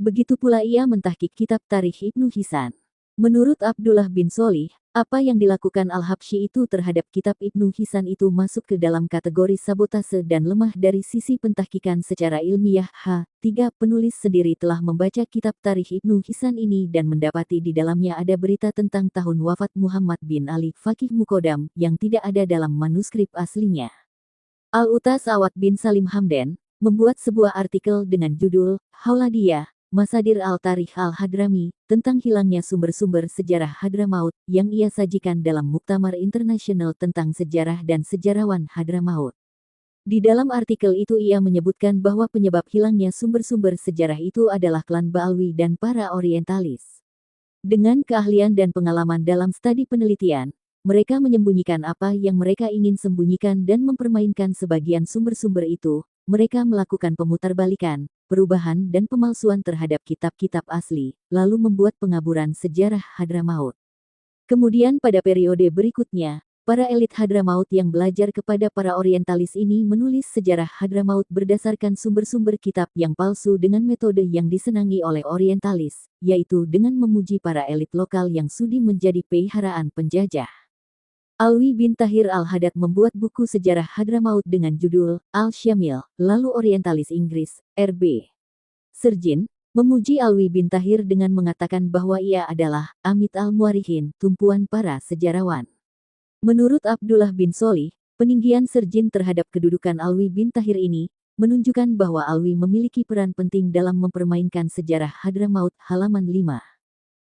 Begitu pula ia mentahkik kitab Tarikh Ibnu Hisan. Menurut Abdullah bin Solih, Apa yang dilakukan Al-Habsyi itu terhadap kitab Ibnu Hisan itu masuk ke dalam kategori sabotase dan lemah dari sisi pentahkikan secara ilmiah. H3 Penulis sendiri telah membaca kitab Tarikh Ibnu Hisan ini dan mendapati di dalamnya ada berita tentang tahun wafat Muhammad bin Ali Faqih Muqaddam yang tidak ada dalam manuskrip aslinya. Al-Utas Awad bin Salim Hamdan membuat sebuah artikel dengan judul Hauladiyah, Masadir Al-Tarikh Al-Hadrami, tentang hilangnya sumber-sumber sejarah Hadramaut yang ia sajikan dalam Muktamar Internasional tentang Sejarah dan Sejarawan Hadramaut. Di dalam artikel itu ia menyebutkan bahwa penyebab hilangnya sumber-sumber sejarah itu adalah klan Ba'alwi dan para orientalis. Dengan keahlian dan pengalaman dalam studi penelitian, mereka menyembunyikan apa yang mereka ingin sembunyikan dan mempermainkan sebagian sumber-sumber itu. Mereka melakukan pemutarbalikan, perubahan dan pemalsuan terhadap kitab-kitab asli, lalu membuat pengaburan sejarah Hadramaut. Kemudian pada periode berikutnya, para elit Hadramaut yang belajar kepada para orientalis ini menulis sejarah Hadramaut berdasarkan sumber-sumber kitab yang palsu dengan metode yang disenangi oleh orientalis, yaitu dengan memuji para elit lokal yang sudi menjadi peliharaan penjajah. Alwi bin Tahir Al-Haddad membuat buku sejarah Hadramaut dengan judul Al-Syamil, lalu orientalis Inggris, R.B. Sergin, memuji Alwi bin Tahir dengan mengatakan bahwa ia adalah Amit al-Muarikhin, tumpuan para sejarawan. Menurut Abdullah bin Solih, peninggian Sergin terhadap kedudukan Alwi bin Tahir ini, menunjukkan bahwa Alwi memiliki peran penting dalam mempermainkan sejarah Hadramaut. Halaman 5.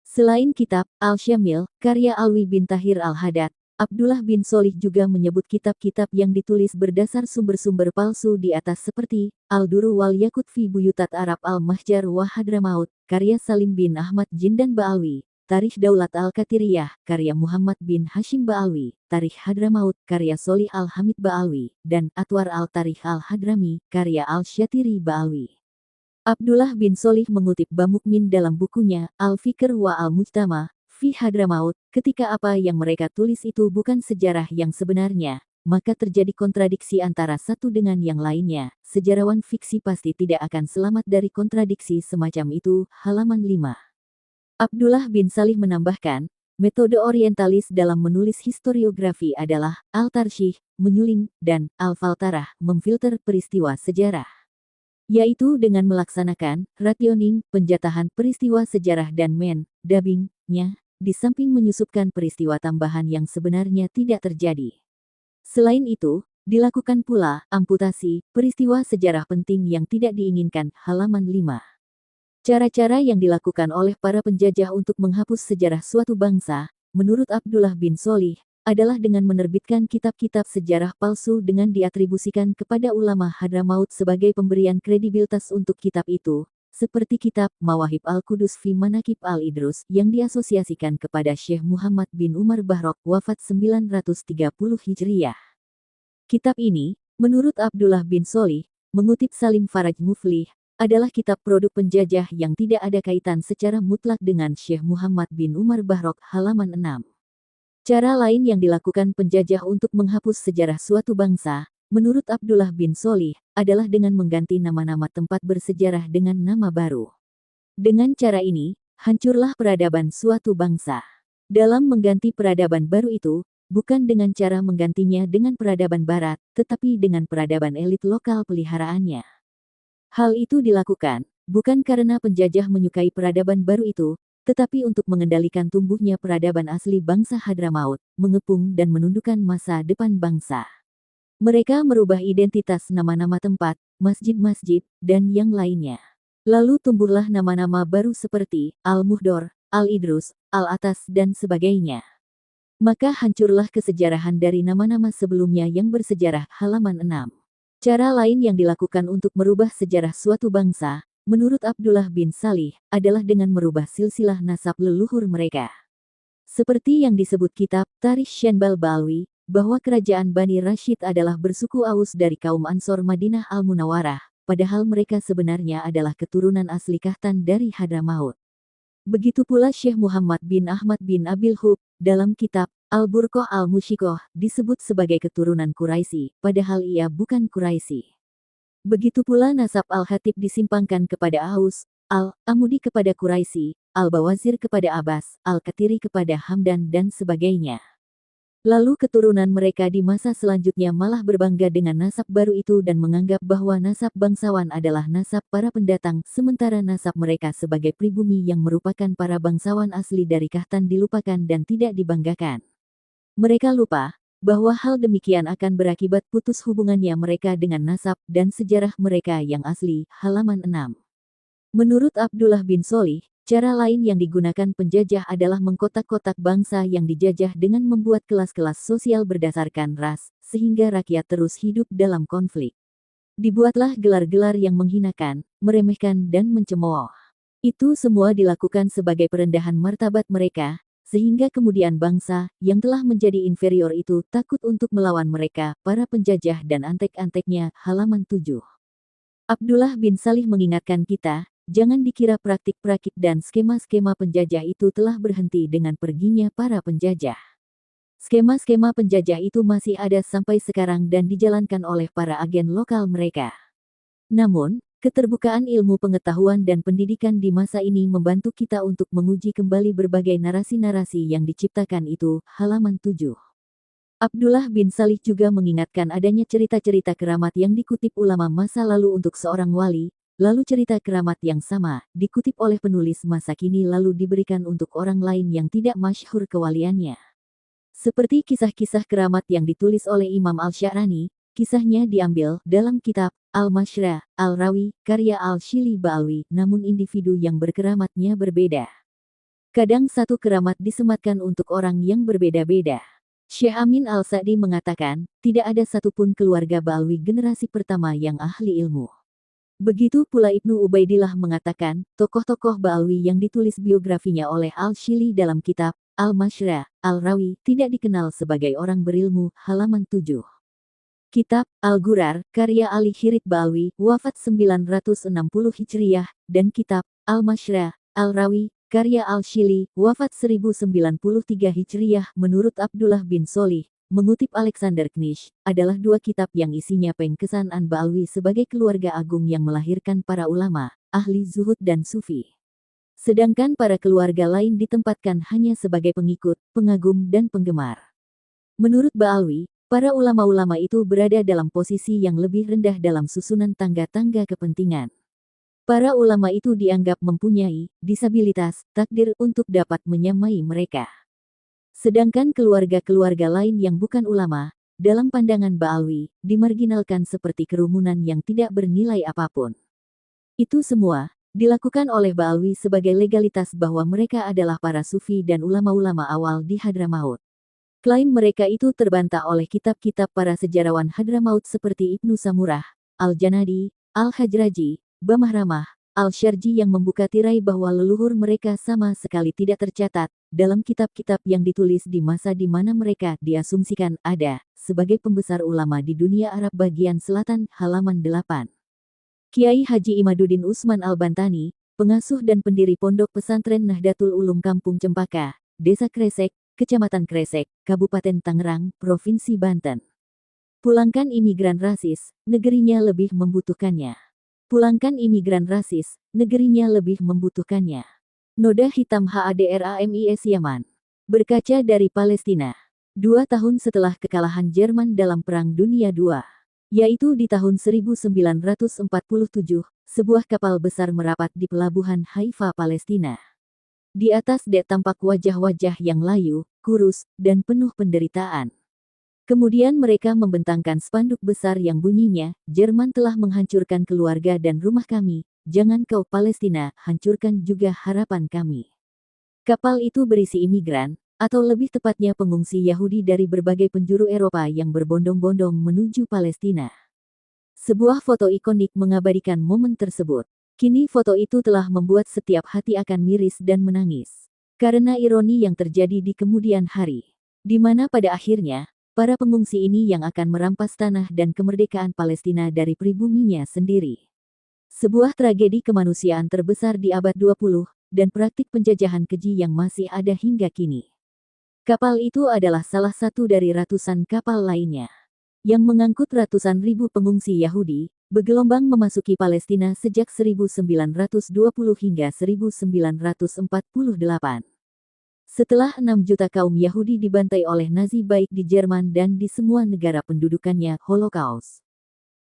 Selain kitab Al-Syamil, karya Alwi bin Tahir Al-Haddad, Abdullah bin Solih juga menyebut kitab-kitab yang ditulis berdasar sumber-sumber palsu di atas seperti Al-Duru wal Yakut fi Buyutat Arab Al-Mahjar wa Hadramaut, karya Salim bin Ahmad Jindan Ba'alwi, Tarikh Daulat Al-Katiriyah, karya Muhammad bin Hashim Ba'alwi, Tarikh Hadramaut, karya Solih Al-Hamid Ba'alwi, dan Atwar Al-Tarikh Al-Hadrami, karya Al-Syatiri Ba'alwi. Abdullah bin Solih mengutip Bamukmin dalam bukunya Al-Fikr wa Al-Mujtama fi Hadramaut, ketika apa yang mereka tulis itu bukan sejarah yang sebenarnya, maka terjadi kontradiksi antara satu dengan yang lainnya. Sejarawan fiksi pasti tidak akan selamat dari kontradiksi semacam itu. Halaman 5. Abdullah bin Salih menambahkan, metode orientalis dalam menulis historiografi adalah al-tarsyih, menyuling, dan al-faltarah, memfilter peristiwa sejarah. Yaitu dengan melaksanakan rationing, penjatahan peristiwa sejarah dan dubbing-nya, di samping menyusupkan peristiwa tambahan yang sebenarnya tidak terjadi. Selain itu, dilakukan pula amputasi peristiwa sejarah penting yang tidak diinginkan. Halaman 5. Cara-cara yang dilakukan oleh para penjajah untuk menghapus sejarah suatu bangsa, menurut Abdullah bin Solih, adalah dengan menerbitkan kitab-kitab sejarah palsu dengan diatribusikan kepada ulama Hadramaut sebagai pemberian kredibilitas untuk kitab itu, seperti kitab Mawahib Al-Qudus fi Manaqib Al-Idrus yang diasosiasikan kepada Syekh Muhammad bin Umar Bahrok wafat 930 Hijriyah. Kitab ini, menurut Abdullah bin Solih, mengutip Salim Faraj Muflih, adalah kitab produk penjajah yang tidak ada kaitan secara mutlak dengan Syekh Muhammad bin Umar Bahrok. Halaman 6. Cara lain yang dilakukan penjajah untuk menghapus sejarah suatu bangsa, menurut Abdullah bin Solih, adalah dengan mengganti nama-nama tempat bersejarah dengan nama baru. Dengan cara ini, hancurlah peradaban suatu bangsa. Dalam mengganti peradaban baru itu, bukan dengan cara menggantinya dengan peradaban barat, tetapi dengan peradaban elit lokal peliharaannya. Hal itu dilakukan, bukan karena penjajah menyukai peradaban baru itu, tetapi untuk mengendalikan tumbuhnya peradaban asli bangsa Hadramaut, mengepung dan menundukkan masa depan bangsa. Mereka merubah identitas nama-nama tempat, masjid-masjid, dan yang lainnya. Lalu tumbuhlah nama-nama baru seperti Al-Muhdor, Al-Idrus, Al-Atas, dan sebagainya. Maka hancurlah kesejarahan dari nama-nama sebelumnya yang bersejarah. Halaman 6. Cara lain yang dilakukan untuk merubah sejarah suatu bangsa, menurut Abdullah bin Salih, adalah dengan merubah silsilah nasab leluhur mereka. Seperti yang disebut kitab Tarikh Shenbal Ba'alwi, bahwa kerajaan Bani Rashid adalah bersuku Aus dari kaum Ansor Madinah Al-Munawwarah, padahal mereka sebenarnya adalah keturunan asli Kahtan dari Hadramaut. Begitu pula Syekh Muhammad bin Ahmad bin Abil Hub, dalam kitab Al-Burqah Al-Mushikoh, disebut sebagai keturunan Quraisy, padahal ia bukan Quraisy. Begitu pula nasab Al-Hatib disimpangkan kepada Aus, Al-Amudi kepada Quraisy, Al-Bawazir kepada Abbas, Al-Katiri kepada Hamdan dan sebagainya. Lalu keturunan mereka di masa selanjutnya malah berbangga dengan nasab baru itu dan menganggap bahwa nasab bangsawan adalah nasab para pendatang, sementara nasab mereka sebagai pribumi yang merupakan para bangsawan asli dari Kahtan dilupakan dan tidak dibanggakan. Mereka lupa bahwa hal demikian akan berakibat putus hubungannya mereka dengan nasab dan sejarah mereka yang asli. Halaman 6. Menurut Abdullah bin Sholih, cara lain yang digunakan penjajah adalah mengkotak-kotak bangsa yang dijajah dengan membuat kelas-kelas sosial berdasarkan ras, sehingga rakyat terus hidup dalam konflik. Dibuatlah gelar-gelar yang menghinakan, meremehkan dan mencemooh. Itu semua dilakukan sebagai perendahan martabat mereka, sehingga kemudian bangsa yang telah menjadi inferior itu takut untuk melawan mereka, para penjajah dan antek-anteknya. Halaman 7. Abdullah bin Sholih mengingatkan kita, jangan dikira praktik-praktik dan skema-skema penjajah itu telah berhenti dengan perginya para penjajah. Skema-skema penjajah itu masih ada sampai sekarang dan dijalankan oleh para agen lokal mereka. Namun, keterbukaan ilmu pengetahuan dan pendidikan di masa ini membantu kita untuk menguji kembali berbagai narasi-narasi yang diciptakan itu. Halaman 7. Abdullah bin Sholih juga mengingatkan adanya cerita-cerita keramat yang dikutip ulama masa lalu untuk seorang wali. Lalu cerita keramat yang sama, dikutip oleh penulis masa kini lalu diberikan untuk orang lain yang tidak masyhur kewaliannya. Seperti kisah-kisah keramat yang ditulis oleh Imam Al-Sya'rani, kisahnya diambil dalam kitab Al-Mashra, Al-Rawi, karya Al-Shili Ba'alwi, namun individu yang berkeramatnya berbeda. Kadang satu keramat disematkan untuk orang yang berbeda-beda. Syekh Amin Al-Sa'di mengatakan, tidak ada satupun keluarga Ba'alwi generasi pertama yang ahli ilmu. Begitu pula Ibnu Ubaidillah mengatakan, tokoh-tokoh Ba'alwi yang ditulis biografinya oleh Al-Shili dalam kitab Al-Mashra, Al-Rawi, tidak dikenal sebagai orang berilmu. Halaman 7. Kitab Al-Gurar, karya Ali Khirit Ba'alwi, wafat 960 Hijriyah, dan kitab Al-Mashra, Al-Rawi, karya Al-Shili, wafat 1093 Hijriyah, menurut Abdullah bin Sholih, mengutip Alexander Knish, adalah dua kitab yang isinya pengkesan An Ba'alwi sebagai keluarga agung yang melahirkan para ulama, ahli zuhud dan sufi. Sedangkan para keluarga lain ditempatkan hanya sebagai pengikut, pengagum dan penggemar. Menurut Ba'alwi, para ulama-ulama itu berada dalam posisi yang lebih rendah dalam susunan tangga-tangga kepentingan. Para ulama itu dianggap mempunyai disabilitas, takdir untuk dapat menyamai mereka. Sedangkan keluarga-keluarga lain yang bukan ulama, dalam pandangan Ba'alwi, dimarginalkan seperti kerumunan yang tidak bernilai apapun. Itu semua dilakukan oleh Ba'alwi sebagai legalitas bahwa mereka adalah para sufi dan ulama-ulama awal di Hadramaut. Klaim mereka itu terbantah oleh kitab-kitab para sejarawan Hadramaut seperti Ibnu Samurah, Al-Janadi, Al-Hajraji, Bamahramah, Al-Syarji yang membuka tirai bahwa leluhur mereka sama sekali tidak tercatat dalam kitab-kitab yang ditulis di masa di mana mereka diasumsikan ada sebagai pembesar ulama di dunia Arab bagian selatan. Halaman 8. Kiai Haji Imaduddin Usman Al-Bantani, pengasuh dan pendiri Pondok Pesantren Nahdlatul Ulum Kampung Cempaka, Desa Kresek, Kecamatan Kresek, Kabupaten Tangerang, Provinsi Banten. Pulangkan imigran rasis, negerinya lebih membutuhkannya. Pulangkan imigran rasis, negerinya lebih membutuhkannya. Noda hitam HADRAMIS Yaman. Berkaca dari Palestina. 2 tahun setelah kekalahan Jerman dalam Perang Dunia II, yaitu di tahun 1947, sebuah kapal besar merapat di pelabuhan Haifa, Palestina. Di atas dek tampak wajah-wajah yang layu, kurus, dan penuh penderitaan. Kemudian mereka membentangkan spanduk besar yang bunyinya, Jerman telah menghancurkan keluarga dan rumah kami, jangan kau Palestina, hancurkan juga harapan kami. Kapal itu berisi imigran, atau lebih tepatnya pengungsi Yahudi dari berbagai penjuru Eropa yang berbondong-bondong menuju Palestina. Sebuah foto ikonik mengabadikan momen tersebut. Kini foto itu telah membuat setiap hati akan miris dan menangis. Karena ironi yang terjadi di kemudian hari. Di mana pada akhirnya, para pengungsi ini yang akan merampas tanah dan kemerdekaan Palestina dari pribuminya sendiri. Sebuah tragedi kemanusiaan terbesar di abad 20, dan praktik penjajahan keji yang masih ada hingga kini. Kapal itu adalah salah satu dari ratusan kapal lainnya, yang mengangkut ratusan ribu pengungsi Yahudi, bergelombang memasuki Palestina sejak 1920 hingga 1948. Setelah 6 juta kaum Yahudi dibantai oleh Nazi baik di Jerman dan di semua negara pendudukannya Holocaust.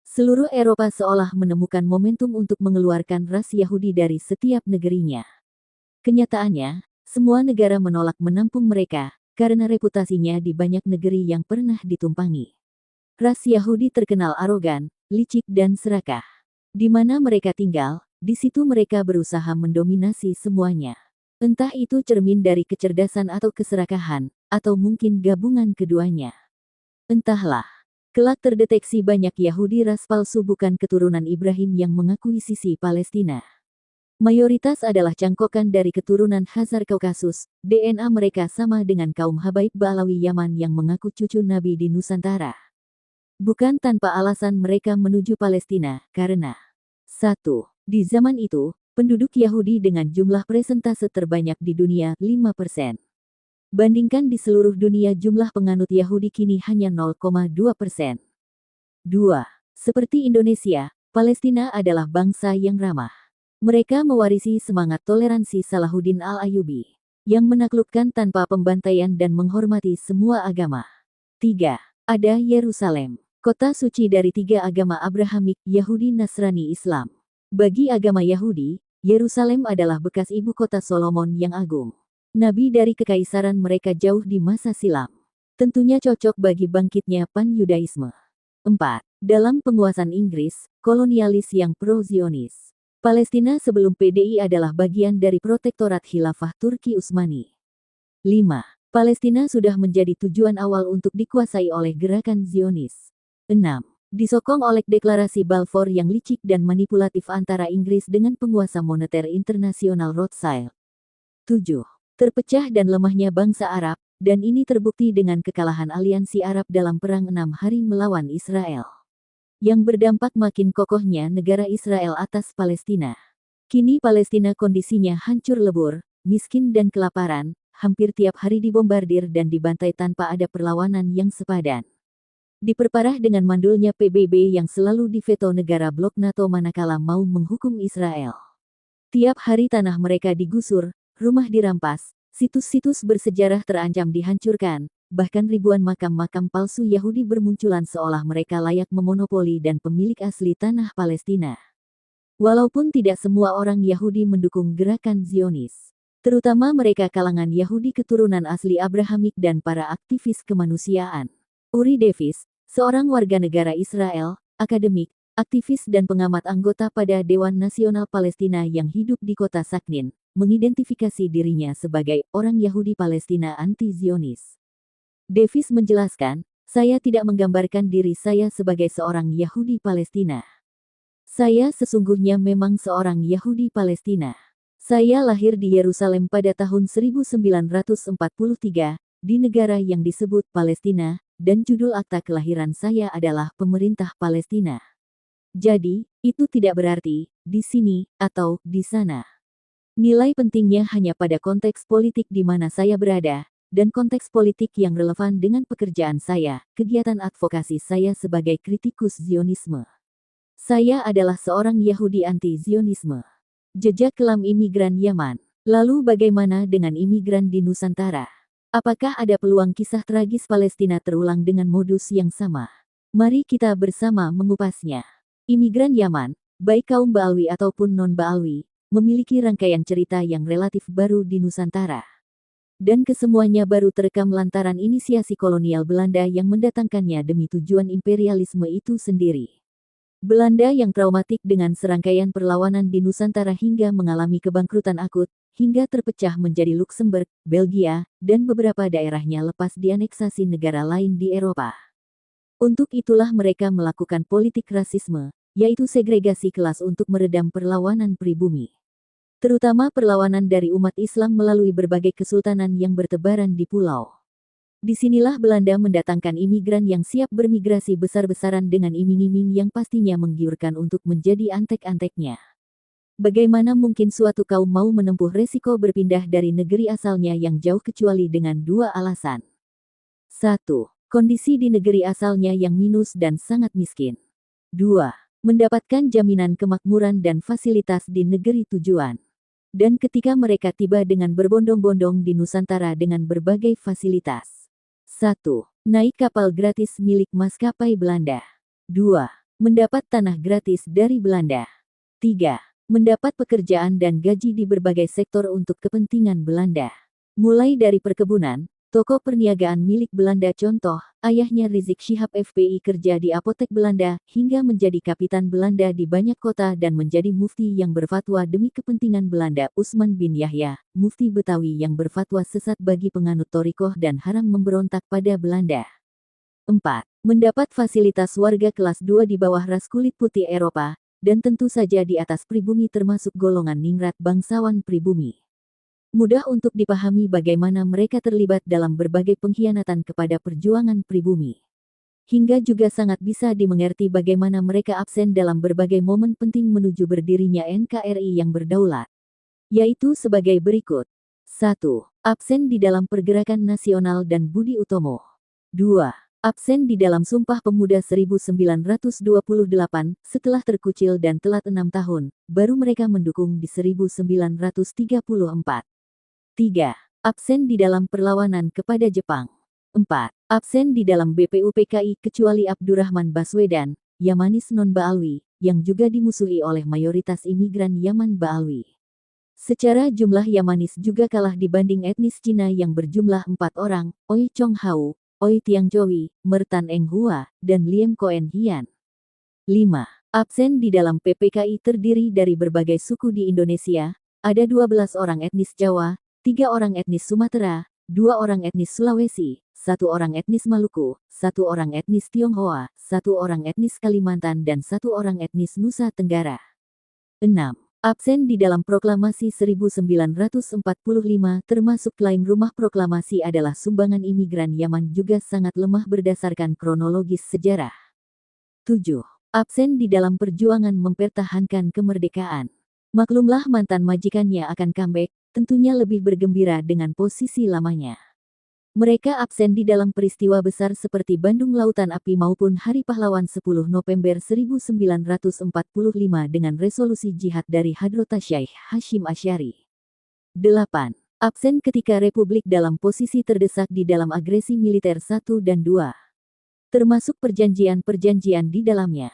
Seluruh Eropa seolah menemukan momentum untuk mengeluarkan ras Yahudi dari setiap negerinya. Kenyataannya, semua negara menolak menampung mereka, karena reputasinya di banyak negeri yang pernah ditumpangi. Ras Yahudi terkenal arogan, licik dan serakah. Di mana mereka tinggal, di situ mereka berusaha mendominasi semuanya. Entah itu cermin dari kecerdasan atau keserakahan, atau mungkin gabungan keduanya. Entahlah. Kelak terdeteksi banyak Yahudi ras palsu bukan keturunan Ibrahim yang mengakui sisi Palestina. Mayoritas adalah cangkokan dari keturunan Khazar Kaukasus, DNA mereka sama dengan kaum Habaib Ba'alawi Yaman yang mengaku cucu Nabi di Nusantara. Bukan tanpa alasan mereka menuju Palestina, karena 1. Di zaman itu, penduduk Yahudi dengan jumlah persentase terbanyak di dunia, 5%. Bandingkan di seluruh dunia jumlah penganut Yahudi kini hanya 0,2%. 2. Seperti Indonesia, Palestina adalah bangsa yang ramah. Mereka mewarisi semangat toleransi Salahuddin Al-Ayyubi, yang menaklukkan tanpa pembantaian dan menghormati semua agama. 3. Ada Yerusalem. Kota suci dari 3 agama Abrahamik, Yahudi, Nasrani, Islam. Bagi agama Yahudi, Yerusalem adalah bekas ibu kota Solomon yang agung. Nabi dari kekaisaran mereka jauh di masa silam. Tentunya cocok bagi bangkitnya Pan-Yudaisme. 4. Dalam penguasaan Inggris, kolonialis yang pro-Zionis. Palestina sebelum PDI adalah bagian dari protektorat Khilafah Turki Utsmani. 5. Palestina sudah menjadi tujuan awal untuk dikuasai oleh gerakan Zionis. 6. Disokong oleh deklarasi Balfour yang licik dan manipulatif antara Inggris dengan penguasa moneter internasional Rothschild. 7. Terpecah dan lemahnya bangsa Arab, dan ini terbukti dengan kekalahan aliansi Arab dalam Perang 6 Hari melawan Israel. Yang berdampak makin kokohnya negara Israel atas Palestina. Kini Palestina kondisinya hancur lebur, miskin dan kelaparan, hampir tiap hari dibombardir dan dibantai tanpa ada perlawanan yang sepadan. Diperparah dengan mandulnya PBB yang selalu diveto negara blok NATO manakala mau menghukum Israel. Tiap hari tanah mereka digusur, rumah dirampas, situs-situs bersejarah terancam dihancurkan, bahkan ribuan makam-makam palsu Yahudi bermunculan seolah mereka layak memonopoli dan pemilik asli tanah Palestina. Walaupun tidak semua orang Yahudi mendukung gerakan Zionis, terutama mereka kalangan Yahudi keturunan asli Abrahamik dan para aktivis kemanusiaan. Uri Davis, seorang warga negara Israel, akademik, aktivis dan pengamat anggota pada Dewan Nasional Palestina yang hidup di kota Saknin, mengidentifikasi dirinya sebagai orang Yahudi Palestina anti-Zionis. Davis menjelaskan, "Saya tidak menggambarkan diri saya sebagai seorang Yahudi Palestina. Saya sesungguhnya memang seorang Yahudi Palestina. Saya lahir di Yerusalem pada tahun 1943, di negara yang disebut Palestina, dan judul akta kelahiran saya adalah Pemerintah Palestina. Jadi, itu tidak berarti, di sini, atau di sana. Nilai pentingnya hanya pada konteks politik di mana saya berada, dan konteks politik yang relevan dengan pekerjaan saya, kegiatan advokasi saya sebagai kritikus Zionisme. Saya adalah seorang Yahudi anti-Zionisme." Jejak kelam imigran Yaman. Lalu bagaimana dengan imigran di Nusantara? Apakah ada peluang kisah tragis Palestina terulang dengan modus yang sama? Mari kita bersama mengupasnya. Imigran Yaman, baik kaum Ba'alwi ataupun non-Ba'alwi, memiliki rangkaian cerita yang relatif baru di Nusantara. Dan kesemuanya baru terekam lantaran inisiasi kolonial Belanda yang mendatangkannya demi tujuan imperialisme itu sendiri. Belanda yang traumatik dengan serangkaian perlawanan di Nusantara hingga mengalami kebangkrutan akut, hingga terpecah menjadi Luxembourg, Belgia, dan beberapa daerahnya lepas dianeksasi negara lain di Eropa. Untuk itulah mereka melakukan politik rasisme, yaitu segregasi kelas untuk meredam perlawanan pribumi. Terutama perlawanan dari umat Islam melalui berbagai kesultanan yang bertebaran di pulau. Disinilah Belanda mendatangkan imigran yang siap bermigrasi besar-besaran dengan iming-iming yang pastinya menggiurkan untuk menjadi antek-anteknya. Bagaimana mungkin suatu kaum mau menempuh resiko berpindah dari negeri asalnya yang jauh kecuali dengan 2 alasan. 1. Kondisi di negeri asalnya yang minus dan sangat miskin. 2. mendapatkan jaminan kemakmuran dan fasilitas di negeri tujuan. Dan ketika mereka tiba dengan berbondong-bondong di Nusantara dengan berbagai fasilitas. 1. Naik kapal gratis milik maskapai Belanda. 2. Mendapat tanah gratis dari Belanda. 3. Mendapat pekerjaan dan gaji di berbagai sektor untuk kepentingan Belanda. Mulai dari perkebunan, toko perniagaan milik Belanda contoh, ayahnya Rizik Syihab FPI kerja di apotek Belanda, hingga menjadi kapitan Belanda di banyak kota dan menjadi mufti yang berfatwa demi kepentingan Belanda. Usman bin Yahya, mufti Betawi yang berfatwa sesat bagi penganut Thorikoh dan haram memberontak pada Belanda. 4. Mendapat fasilitas warga kelas 2 di bawah ras kulit putih Eropa, dan tentu saja di atas pribumi termasuk golongan ningrat bangsawan pribumi. Mudah untuk dipahami bagaimana mereka terlibat dalam berbagai pengkhianatan kepada perjuangan pribumi. Hingga juga sangat bisa dimengerti bagaimana mereka absen dalam berbagai momen penting menuju berdirinya NKRI yang berdaulat. Yaitu sebagai berikut. 1. Absen di dalam Pergerakan Nasional dan Budi Utomo. 2. Absen di dalam Sumpah Pemuda 1928, setelah terkucil dan telat 6 tahun, baru mereka mendukung di 1934. 3. Absen di dalam perlawanan kepada Jepang. 4. Absen di dalam BPUPKI kecuali Abdurrahman Baswedan, Yamanis non-Baalwi, yang juga dimusuhi oleh mayoritas imigran Yaman Baalwi. Secara jumlah Yamanis juga kalah dibanding etnis Cina yang berjumlah 4 orang, Oi Chong Hau, Oi Tiang Chowi, Mertan Eng Hua, dan Liem Koen Hian. 5. Absen di dalam PPKI terdiri dari berbagai suku di Indonesia, ada 12 orang etnis Jawa, 3 orang etnis Sumatera, 2 orang etnis Sulawesi, 1 orang etnis Maluku, 1 orang etnis Tionghoa, 1 orang etnis Kalimantan dan 1 orang etnis Nusa Tenggara. 6. Absen di dalam Proklamasi 1945 termasuk klaim rumah proklamasi adalah sumbangan imigran Yaman juga sangat lemah berdasarkan kronologis sejarah. 7. Absen di dalam perjuangan mempertahankan kemerdekaan. Maklumlah mantan majikannya akan comeback, tentunya lebih bergembira dengan posisi lamanya. Mereka absen di dalam peristiwa besar seperti Bandung Lautan Api maupun Hari Pahlawan 10 November 1945 dengan resolusi jihad dari Hadrota Syekh Hashim Asy'ari. 8. Absen ketika Republik dalam posisi terdesak di dalam agresi militer 1 dan 2. Termasuk perjanjian-perjanjian di dalamnya.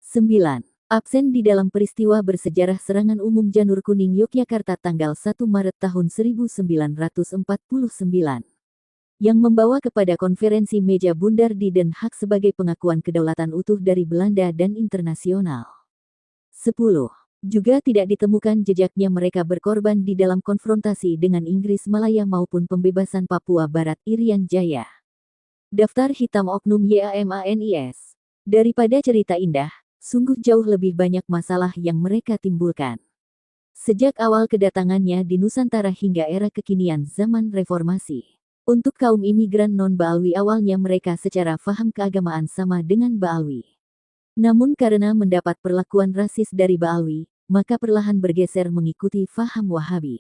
9. Absen di dalam peristiwa bersejarah serangan umum Janur Kuning Yogyakarta tanggal 1 Maret tahun 1949. Yang membawa kepada konferensi meja bundar di Den Haag sebagai pengakuan kedaulatan utuh dari Belanda dan internasional. 10. Juga tidak ditemukan jejaknya mereka berkorban di dalam konfrontasi dengan Inggris Malaya maupun pembebasan Papua Barat Irian Jaya. Daftar hitam oknum YAMANIS. Daripada cerita indah, sungguh jauh lebih banyak masalah yang mereka timbulkan. Sejak awal kedatangannya di Nusantara hingga era kekinian zaman reformasi. Untuk kaum imigran non-Baalwi awalnya mereka secara faham keagamaan sama dengan Baalwi. Namun karena mendapat perlakuan rasis dari Baalwi, maka perlahan bergeser mengikuti faham Wahabi.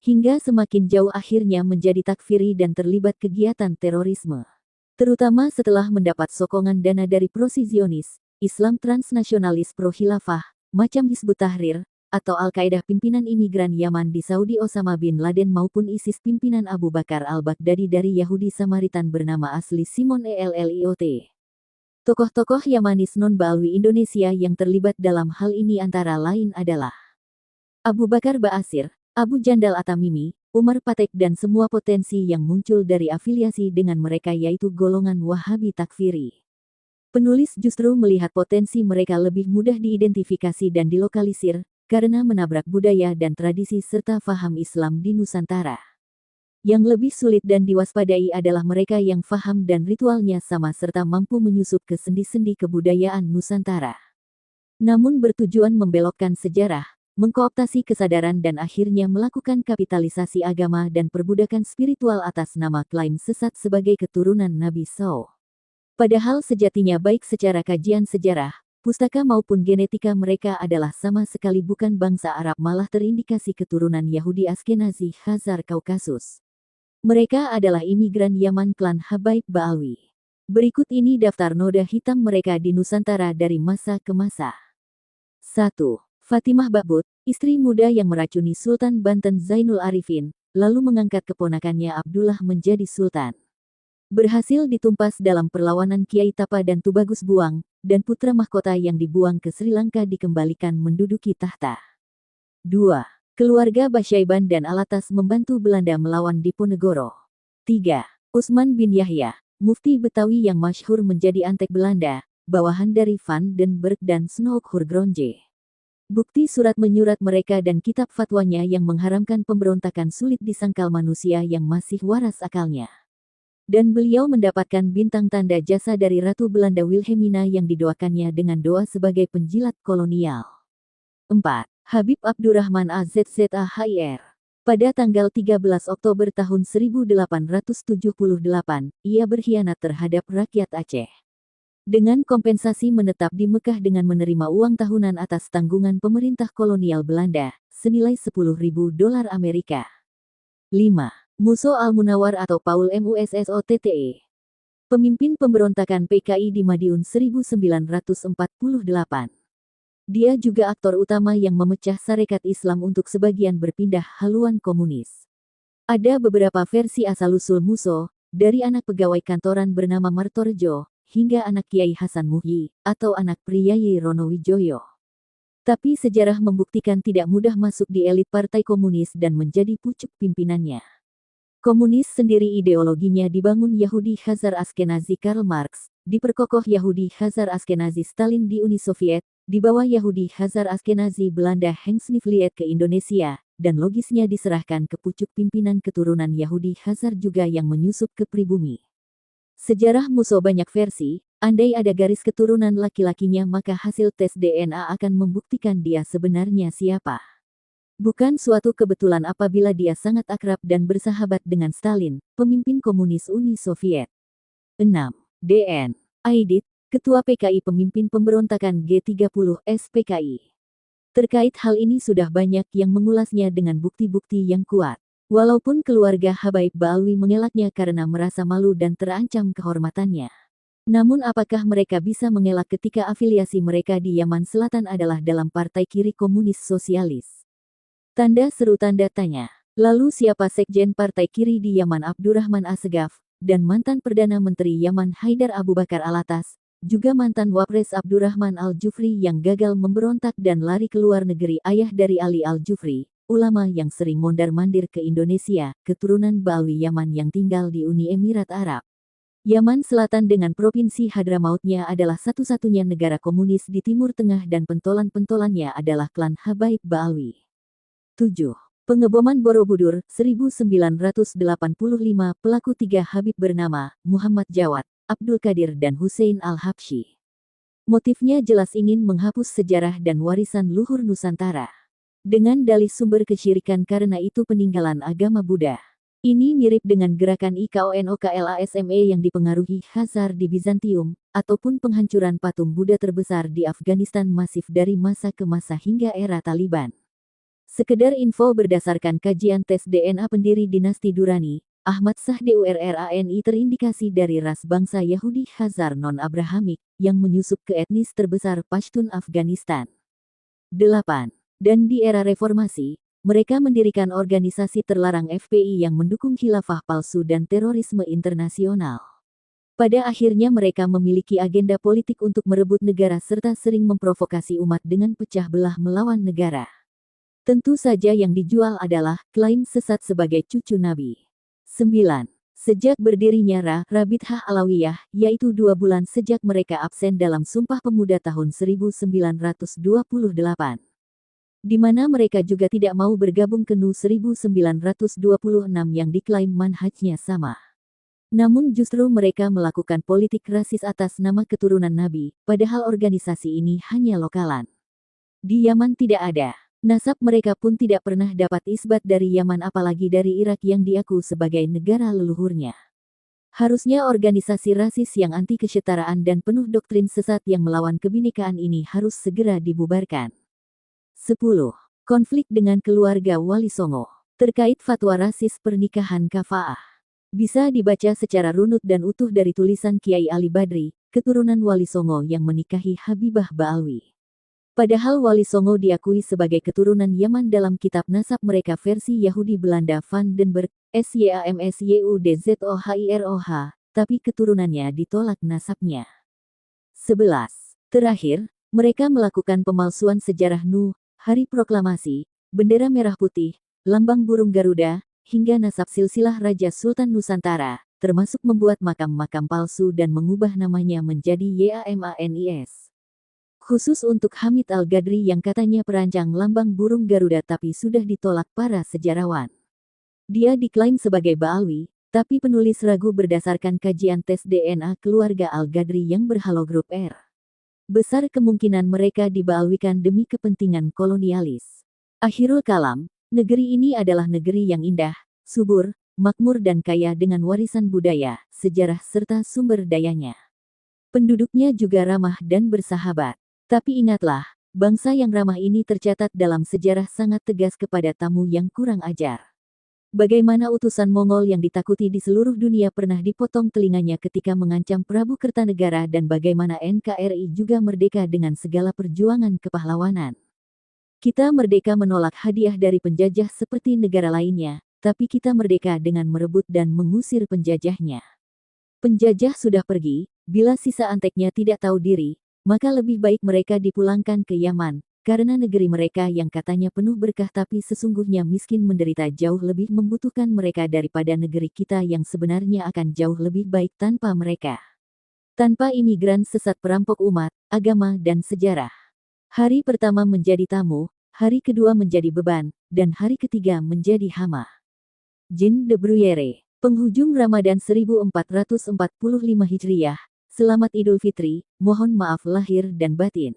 Hingga semakin jauh akhirnya menjadi takfiri dan terlibat kegiatan terorisme. Terutama setelah mendapat sokongan dana dari pro-Zionis, Islam transnasionalis pro-khilafah, macam Hizbut Tahrir, atau Al-Qaeda pimpinan imigran Yaman di Saudi Osama bin Laden maupun ISIS pimpinan Abu Bakar al-Baghdadi dari Yahudi Samaritan bernama asli Simon Elliot. Tokoh-tokoh Yamanis non-Baalwi Indonesia yang terlibat dalam hal ini antara lain adalah Abu Bakar Ba'asyir, Abu Jandal At-Tamimi, Umar Patek dan semua potensi yang muncul dari afiliasi dengan mereka yaitu golongan Wahabi takfiri. Penulis justru melihat potensi mereka lebih mudah diidentifikasi dan dilokalisir, karena menabrak budaya dan tradisi serta faham Islam di Nusantara. Yang lebih sulit dan diwaspadai adalah mereka yang faham dan ritualnya sama serta mampu menyusup ke sendi-sendi kebudayaan Nusantara. Namun bertujuan membelokkan sejarah, mengkooptasi kesadaran dan akhirnya melakukan kapitalisasi agama dan perbudakan spiritual atas nama klaim sesat sebagai keturunan Nabi SAW. Padahal sejatinya baik secara kajian sejarah, pustaka maupun genetika mereka adalah sama sekali bukan bangsa Arab malah terindikasi keturunan Yahudi Askenazi Khazar Kaukasus. Mereka adalah imigran Yaman klan Habaib Baalwi. Berikut ini daftar noda hitam mereka di Nusantara dari masa ke masa. 1. Fatimah Babut, istri muda yang meracuni Sultan Banten Zainul Arifin, lalu mengangkat keponakannya Abdullah menjadi sultan. Berhasil ditumpas dalam perlawanan Kiai Tapa dan Tubagus Buang, dan putra mahkota yang dibuang ke Sri Lanka dikembalikan menduduki tahta. 2. Keluarga Basyaiban dan Alatas membantu Belanda melawan Diponegoro. 3. Usman bin Yahya, mufti Betawi yang masyhur menjadi antek Belanda, bawahan dari Van den Berg dan Snoeck-Hurgronje. Bukti surat menyurat mereka dan kitab fatwanya yang mengharamkan pemberontakan sulit disangkal manusia yang masih waras akalnya. Dan beliau mendapatkan bintang tanda jasa dari Ratu Belanda Wilhelmina yang didoakannya dengan doa sebagai penjilat kolonial. 4. Habib Abdurrahman AZZAHIR. Pada tanggal 13 Oktober tahun 1878, ia berkhianat terhadap rakyat Aceh. Dengan kompensasi menetap di Mekah dengan menerima uang tahunan atas tanggungan pemerintah kolonial Belanda, senilai $10.000 Amerika. 5. Muso Al-Munawar atau Paul Mussottte. Pemimpin pemberontakan PKI di Madiun 1948. Dia juga aktor utama yang memecah Sarekat Islam untuk sebagian berpindah haluan komunis. Ada beberapa versi asal-usul Muso, dari anak pegawai kantoran bernama Martorejo, hingga anak Kiai Hasan Muhyi, atau anak Priyayi Ronowijoyo. Tapi sejarah membuktikan tidak mudah masuk di elit Partai Komunis dan menjadi pucuk pimpinannya. Komunis sendiri ideologinya dibangun Yahudi Khazar Ashkenazi Karl Marx, diperkokoh Yahudi Khazar Ashkenazi Stalin di Uni Soviet, di bawah Yahudi Khazar Ashkenazi Belanda Heinz Sniffliet ke Indonesia, dan logisnya diserahkan ke pucuk pimpinan keturunan Yahudi Khazar juga yang menyusup ke pribumi. Sejarah Muso banyak versi, andai ada garis keturunan laki-lakinya maka hasil tes DNA akan membuktikan dia sebenarnya siapa. Bukan suatu kebetulan apabila dia sangat akrab dan bersahabat dengan Stalin, pemimpin komunis Uni Soviet. 6. D.N. Aidit, Ketua PKI pemimpin pemberontakan G30 SPKI. Terkait hal ini sudah banyak yang mengulasnya dengan bukti-bukti yang kuat. Walaupun keluarga Habaib Baalwi mengelaknya karena merasa malu dan terancam kehormatannya. Namun apakah mereka bisa mengelak ketika afiliasi mereka di Yaman Selatan adalah dalam Partai Kiri Komunis Sosialis? Tanda seru tanda tanya. Lalu siapa sekjen Partai Kiri di Yaman Abdurrahman Assegaf, dan mantan Perdana Menteri Yaman Haidar Abu Bakar Alatas, juga mantan Wapres Abdurrahman Al-Jufri yang gagal memberontak dan lari ke luar negeri ayah dari Ali Al-Jufri, ulama yang sering mondar-mandir ke Indonesia, keturunan Baalwi Yaman yang tinggal di Uni Emirat Arab. Yaman Selatan dengan Provinsi Hadramautnya adalah satu-satunya negara komunis di Timur Tengah dan pentolan-pentolannya adalah klan Habaib Baalwi. 7. Pengeboman Borobudur, 1985, pelaku 3 Habib bernama Muhammad Jawad, Abdul Qadir dan Hussein Al-Habsyi. Motifnya jelas ingin menghapus sejarah dan warisan luhur Nusantara. Dengan dalih sumber kesyirikan karena itu peninggalan agama Buddha. Ini mirip dengan gerakan IKONOKLASME yang dipengaruhi Khazar di Bizantium, ataupun penghancuran patung Buddha terbesar di Afghanistan masif dari masa ke masa hingga era Taliban. Sekedar info berdasarkan kajian tes DNA pendiri dinasti Durrani, Ahmad Shah DURRANI terindikasi dari ras bangsa Yahudi Khazar non-Abrahamik, yang menyusup ke etnis terbesar Pashtun Afghanistan. 8. Dan di era reformasi, mereka mendirikan organisasi terlarang FPI yang mendukung khilafah palsu dan terorisme internasional. Pada akhirnya mereka memiliki agenda politik untuk merebut negara serta sering memprovokasi umat dengan pecah belah melawan negara. Tentu saja yang dijual adalah klaim sesat sebagai cucu Nabi. 9. Sejak berdirinya Rabithah Alawiyah, yaitu 2 bulan sejak mereka absen dalam Sumpah Pemuda tahun 1928. Di mana mereka juga tidak mau bergabung ke NU 1926 yang diklaim manhajnya sama. Namun justru mereka melakukan politik rasis atas nama keturunan Nabi, padahal organisasi ini hanya lokalan. Di Yaman tidak ada. Nasab mereka pun tidak pernah dapat isbat dari Yaman apalagi dari Irak yang diaku sebagai negara leluhurnya. Harusnya organisasi rasis yang anti kesetaraan dan penuh doktrin sesat yang melawan kebinekaan ini harus segera dibubarkan. 10. Konflik dengan keluarga Wali Songo. Terkait fatwa rasis pernikahan kafaah. Bisa dibaca secara runut dan utuh dari tulisan Kiai Ali Badri, keturunan Wali Songo yang menikahi Habibah Ba'alwi. Padahal Wali Songo diakui sebagai keturunan Yaman dalam kitab nasab mereka versi Yahudi Belanda Van den Berg, SYAMSYUDZOHIROH, tapi keturunannya ditolak nasabnya. 11. Terakhir, mereka melakukan pemalsuan sejarah Nuh, Hari Proklamasi, bendera merah putih, lambang burung Garuda, hingga nasab silsilah Raja Sultan Nusantara, termasuk membuat makam-makam palsu dan mengubah namanya menjadi YAMANIS. Khusus untuk Hamid Al-Gadri yang katanya perancang lambang burung Garuda tapi sudah ditolak para sejarawan. Dia diklaim sebagai Ba'alwi, tapi penulis ragu berdasarkan kajian tes DNA keluarga Al-Gadri yang berhalogrup R. Besar kemungkinan mereka dibaalwikan demi kepentingan kolonialis. Akhirul kalam, negeri ini adalah negeri yang indah, subur, makmur dan kaya dengan warisan budaya, sejarah serta sumber dayanya. Penduduknya juga ramah dan bersahabat. Tapi ingatlah, bangsa yang ramah ini tercatat dalam sejarah sangat tegas kepada tamu yang kurang ajar. Bagaimana utusan Mongol yang ditakuti di seluruh dunia pernah dipotong telinganya ketika mengancam Prabu Kertanegara dan bagaimana NKRI juga merdeka dengan segala perjuangan kepahlawanan. Kita merdeka menolak hadiah dari penjajah seperti negara lainnya, tapi kita merdeka dengan merebut dan mengusir penjajahnya. Penjajah sudah pergi, bila sisa anteknya tidak tahu diri, maka lebih baik mereka dipulangkan ke Yaman, karena negeri mereka yang katanya penuh berkah tapi sesungguhnya miskin menderita jauh lebih membutuhkan mereka daripada negeri kita yang sebenarnya akan jauh lebih baik tanpa mereka. Tanpa imigran sesat perampok umat, agama dan sejarah. Hari pertama menjadi tamu, hari kedua menjadi beban, dan hari ketiga menjadi hama. Jean de Bruyere, penghujung Ramadan 1445 Hijriah, Selamat Idul Fitri, mohon maaf lahir dan batin.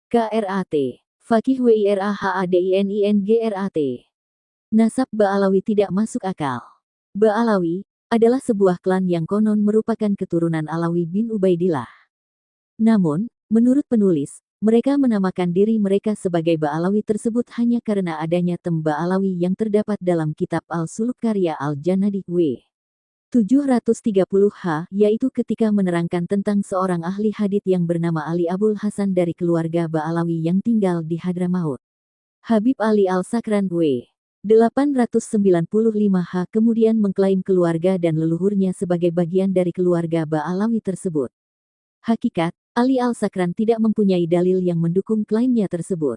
KRAT, Fakih WIRAHADININGRAT. Nasab Ba'alawi tidak masuk akal. Ba'alawi adalah sebuah klan yang konon merupakan keturunan Alawi bin Ubaidillah. Namun, menurut penulis, mereka menamakan diri mereka sebagai Ba'alawi tersebut hanya karena adanya tem Ba'alawi yang terdapat dalam kitab Al-Suluk karya Al-Janadi W. 730H, yaitu ketika menerangkan tentang seorang ahli hadits yang bernama Ali Abul Hasan dari keluarga Ba'alawi yang tinggal di Hadramaut. Habib Ali Al-Sakran W. 895H kemudian mengklaim keluarga dan leluhurnya sebagai bagian dari keluarga Ba'alawi tersebut. Hakikat, Ali Al-Sakran tidak mempunyai dalil yang mendukung klaimnya tersebut.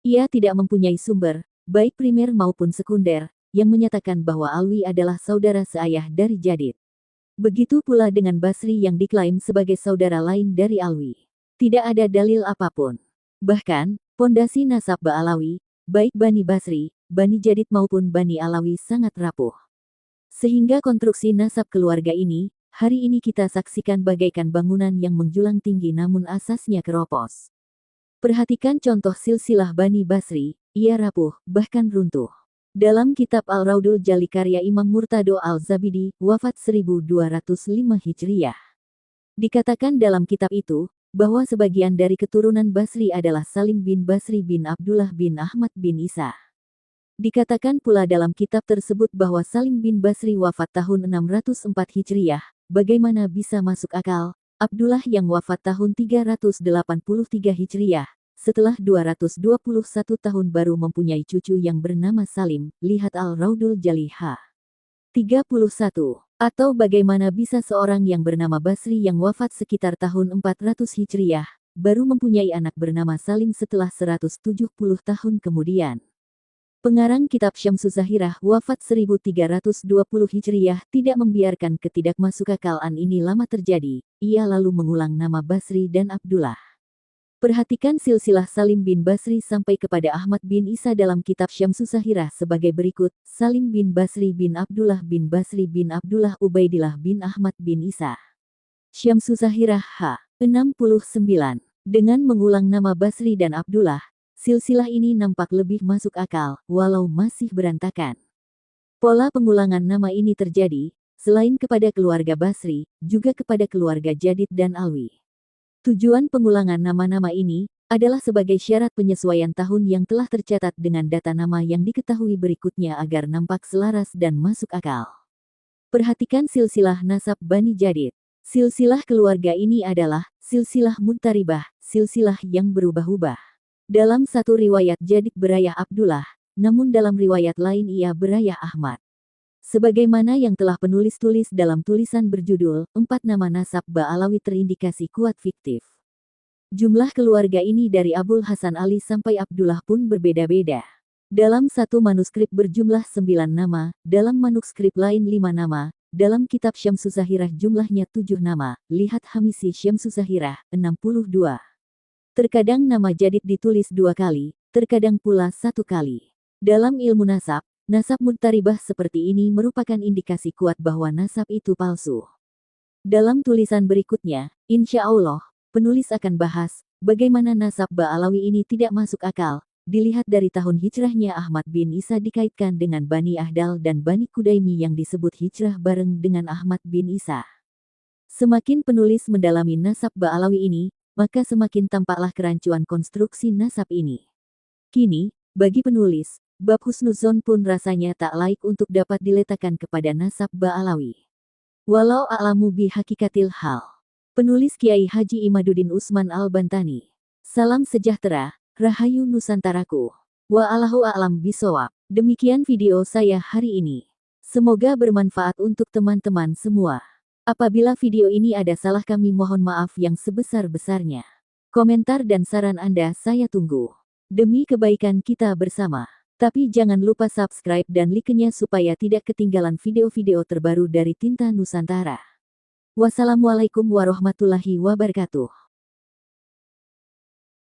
Ia tidak mempunyai sumber, baik primer maupun sekunder, yang menyatakan bahwa Alwi adalah saudara seayah dari Jadid. Begitu pula dengan Basri yang diklaim sebagai saudara lain dari Alwi. Tidak ada dalil apapun. Bahkan, pondasi nasab Ba'alawi, baik Bani Basri, Bani Jadid maupun Bani Alawi sangat rapuh. Sehingga konstruksi nasab keluarga ini, hari ini kita saksikan bagaikan bangunan yang menjulang tinggi namun asasnya keropos. Perhatikan contoh silsilah Bani Basri, ia rapuh, bahkan runtuh. Dalam kitab Al-Raudul Jali karya Imam Murtado Al-Zabidi, wafat 1205 Hijriah. Dikatakan dalam kitab itu, bahwa sebagian dari keturunan Basri adalah Salim bin Basri bin Abdullah bin Ahmad bin Isa. Dikatakan pula dalam kitab tersebut bahwa Salim bin Basri wafat tahun 604 Hijriah, bagaimana bisa masuk akal? Abdullah yang wafat tahun 383 Hijriah, setelah 221 tahun baru mempunyai cucu yang bernama Salim, lihat Al-Raudul Jali H. 31. Atau bagaimana bisa seorang yang bernama Basri yang wafat sekitar tahun 400 Hijriah, baru mempunyai anak bernama Salim setelah 170 tahun kemudian. Pengarang kitab Syamsus Zahirah wafat 1320 Hijriah tidak membiarkan ketidakmasukakalan ini lama terjadi, ia lalu mengulang nama Basri dan Abdullah. Perhatikan silsilah Salim bin Basri sampai kepada Ahmad bin Isa dalam kitab Syamsus Zahirah sebagai berikut, Salim bin Basri bin Abdullah bin Basri bin Abdullah Ubaidillah bin Ahmad bin Isa. Syamsus Zahirah H. 69. Dengan mengulang nama Basri dan Abdullah, silsilah ini nampak lebih masuk akal, walau masih berantakan. Pola pengulangan nama ini terjadi, selain kepada keluarga Basri, juga kepada keluarga Jadid dan Alwi. Tujuan pengulangan nama-nama ini adalah sebagai syarat penyesuaian tahun yang telah tercatat dengan data nama yang diketahui berikutnya agar nampak selaras dan masuk akal. Perhatikan silsilah nasab Bani Jadid. Silsilah keluarga ini adalah silsilah muntaribah, silsilah yang berubah-ubah. Dalam satu riwayat Jadid berayah Abdullah, namun dalam riwayat lain ia berayah Ahmad. Sebagaimana yang telah penulis tulis dalam tulisan berjudul 4 Nama Nasab Ba'alawi terindikasi kuat fiktif. Jumlah keluarga ini dari Abul Hasan Ali sampai Abdullah pun berbeda-beda. Dalam satu manuskrip berjumlah 9 nama, dalam manuskrip lain 5 nama, dalam kitab Syamsus Zahirah jumlahnya 7 nama, lihat Hamisi Syamsus Zahirah, 62. Terkadang nama Jadid ditulis 2 kali, terkadang pula 1 kali. Dalam ilmu nasab, nasab muntaribah seperti ini merupakan indikasi kuat bahwa nasab itu palsu. Dalam tulisan berikutnya, insya Allah, penulis akan bahas, bagaimana nasab Ba'alawi ini tidak masuk akal, dilihat dari tahun hijrahnya Ahmad bin Isa dikaitkan dengan Bani Ahdal dan Bani Kudaimi yang disebut hijrah bareng dengan Ahmad bin Isa. Semakin penulis mendalami nasab Ba'alawi ini, maka semakin tampaklah kerancuan konstruksi nasab ini. Kini, bagi penulis, bab husnuzon pun rasanya tak laik untuk dapat diletakkan kepada nasab Ba'alawi. Walau a'lamu bi hakikatil hal. Penulis Kiai Haji Imaduddin Usman Al-Bantani. Salam sejahtera. Rahayu Nusantaraku. Wa'allahu a'lam bishawab. Demikian video saya hari ini. Semoga bermanfaat untuk teman-teman semua. Apabila video ini ada salah kami mohon maaf yang sebesar-besarnya. Komentar dan saran Anda saya tunggu. Demi kebaikan kita bersama. Tapi jangan lupa subscribe dan like-nya supaya tidak ketinggalan video-video terbaru dari Tinta Nusantara. Wassalamualaikum warahmatullahi wabarakatuh.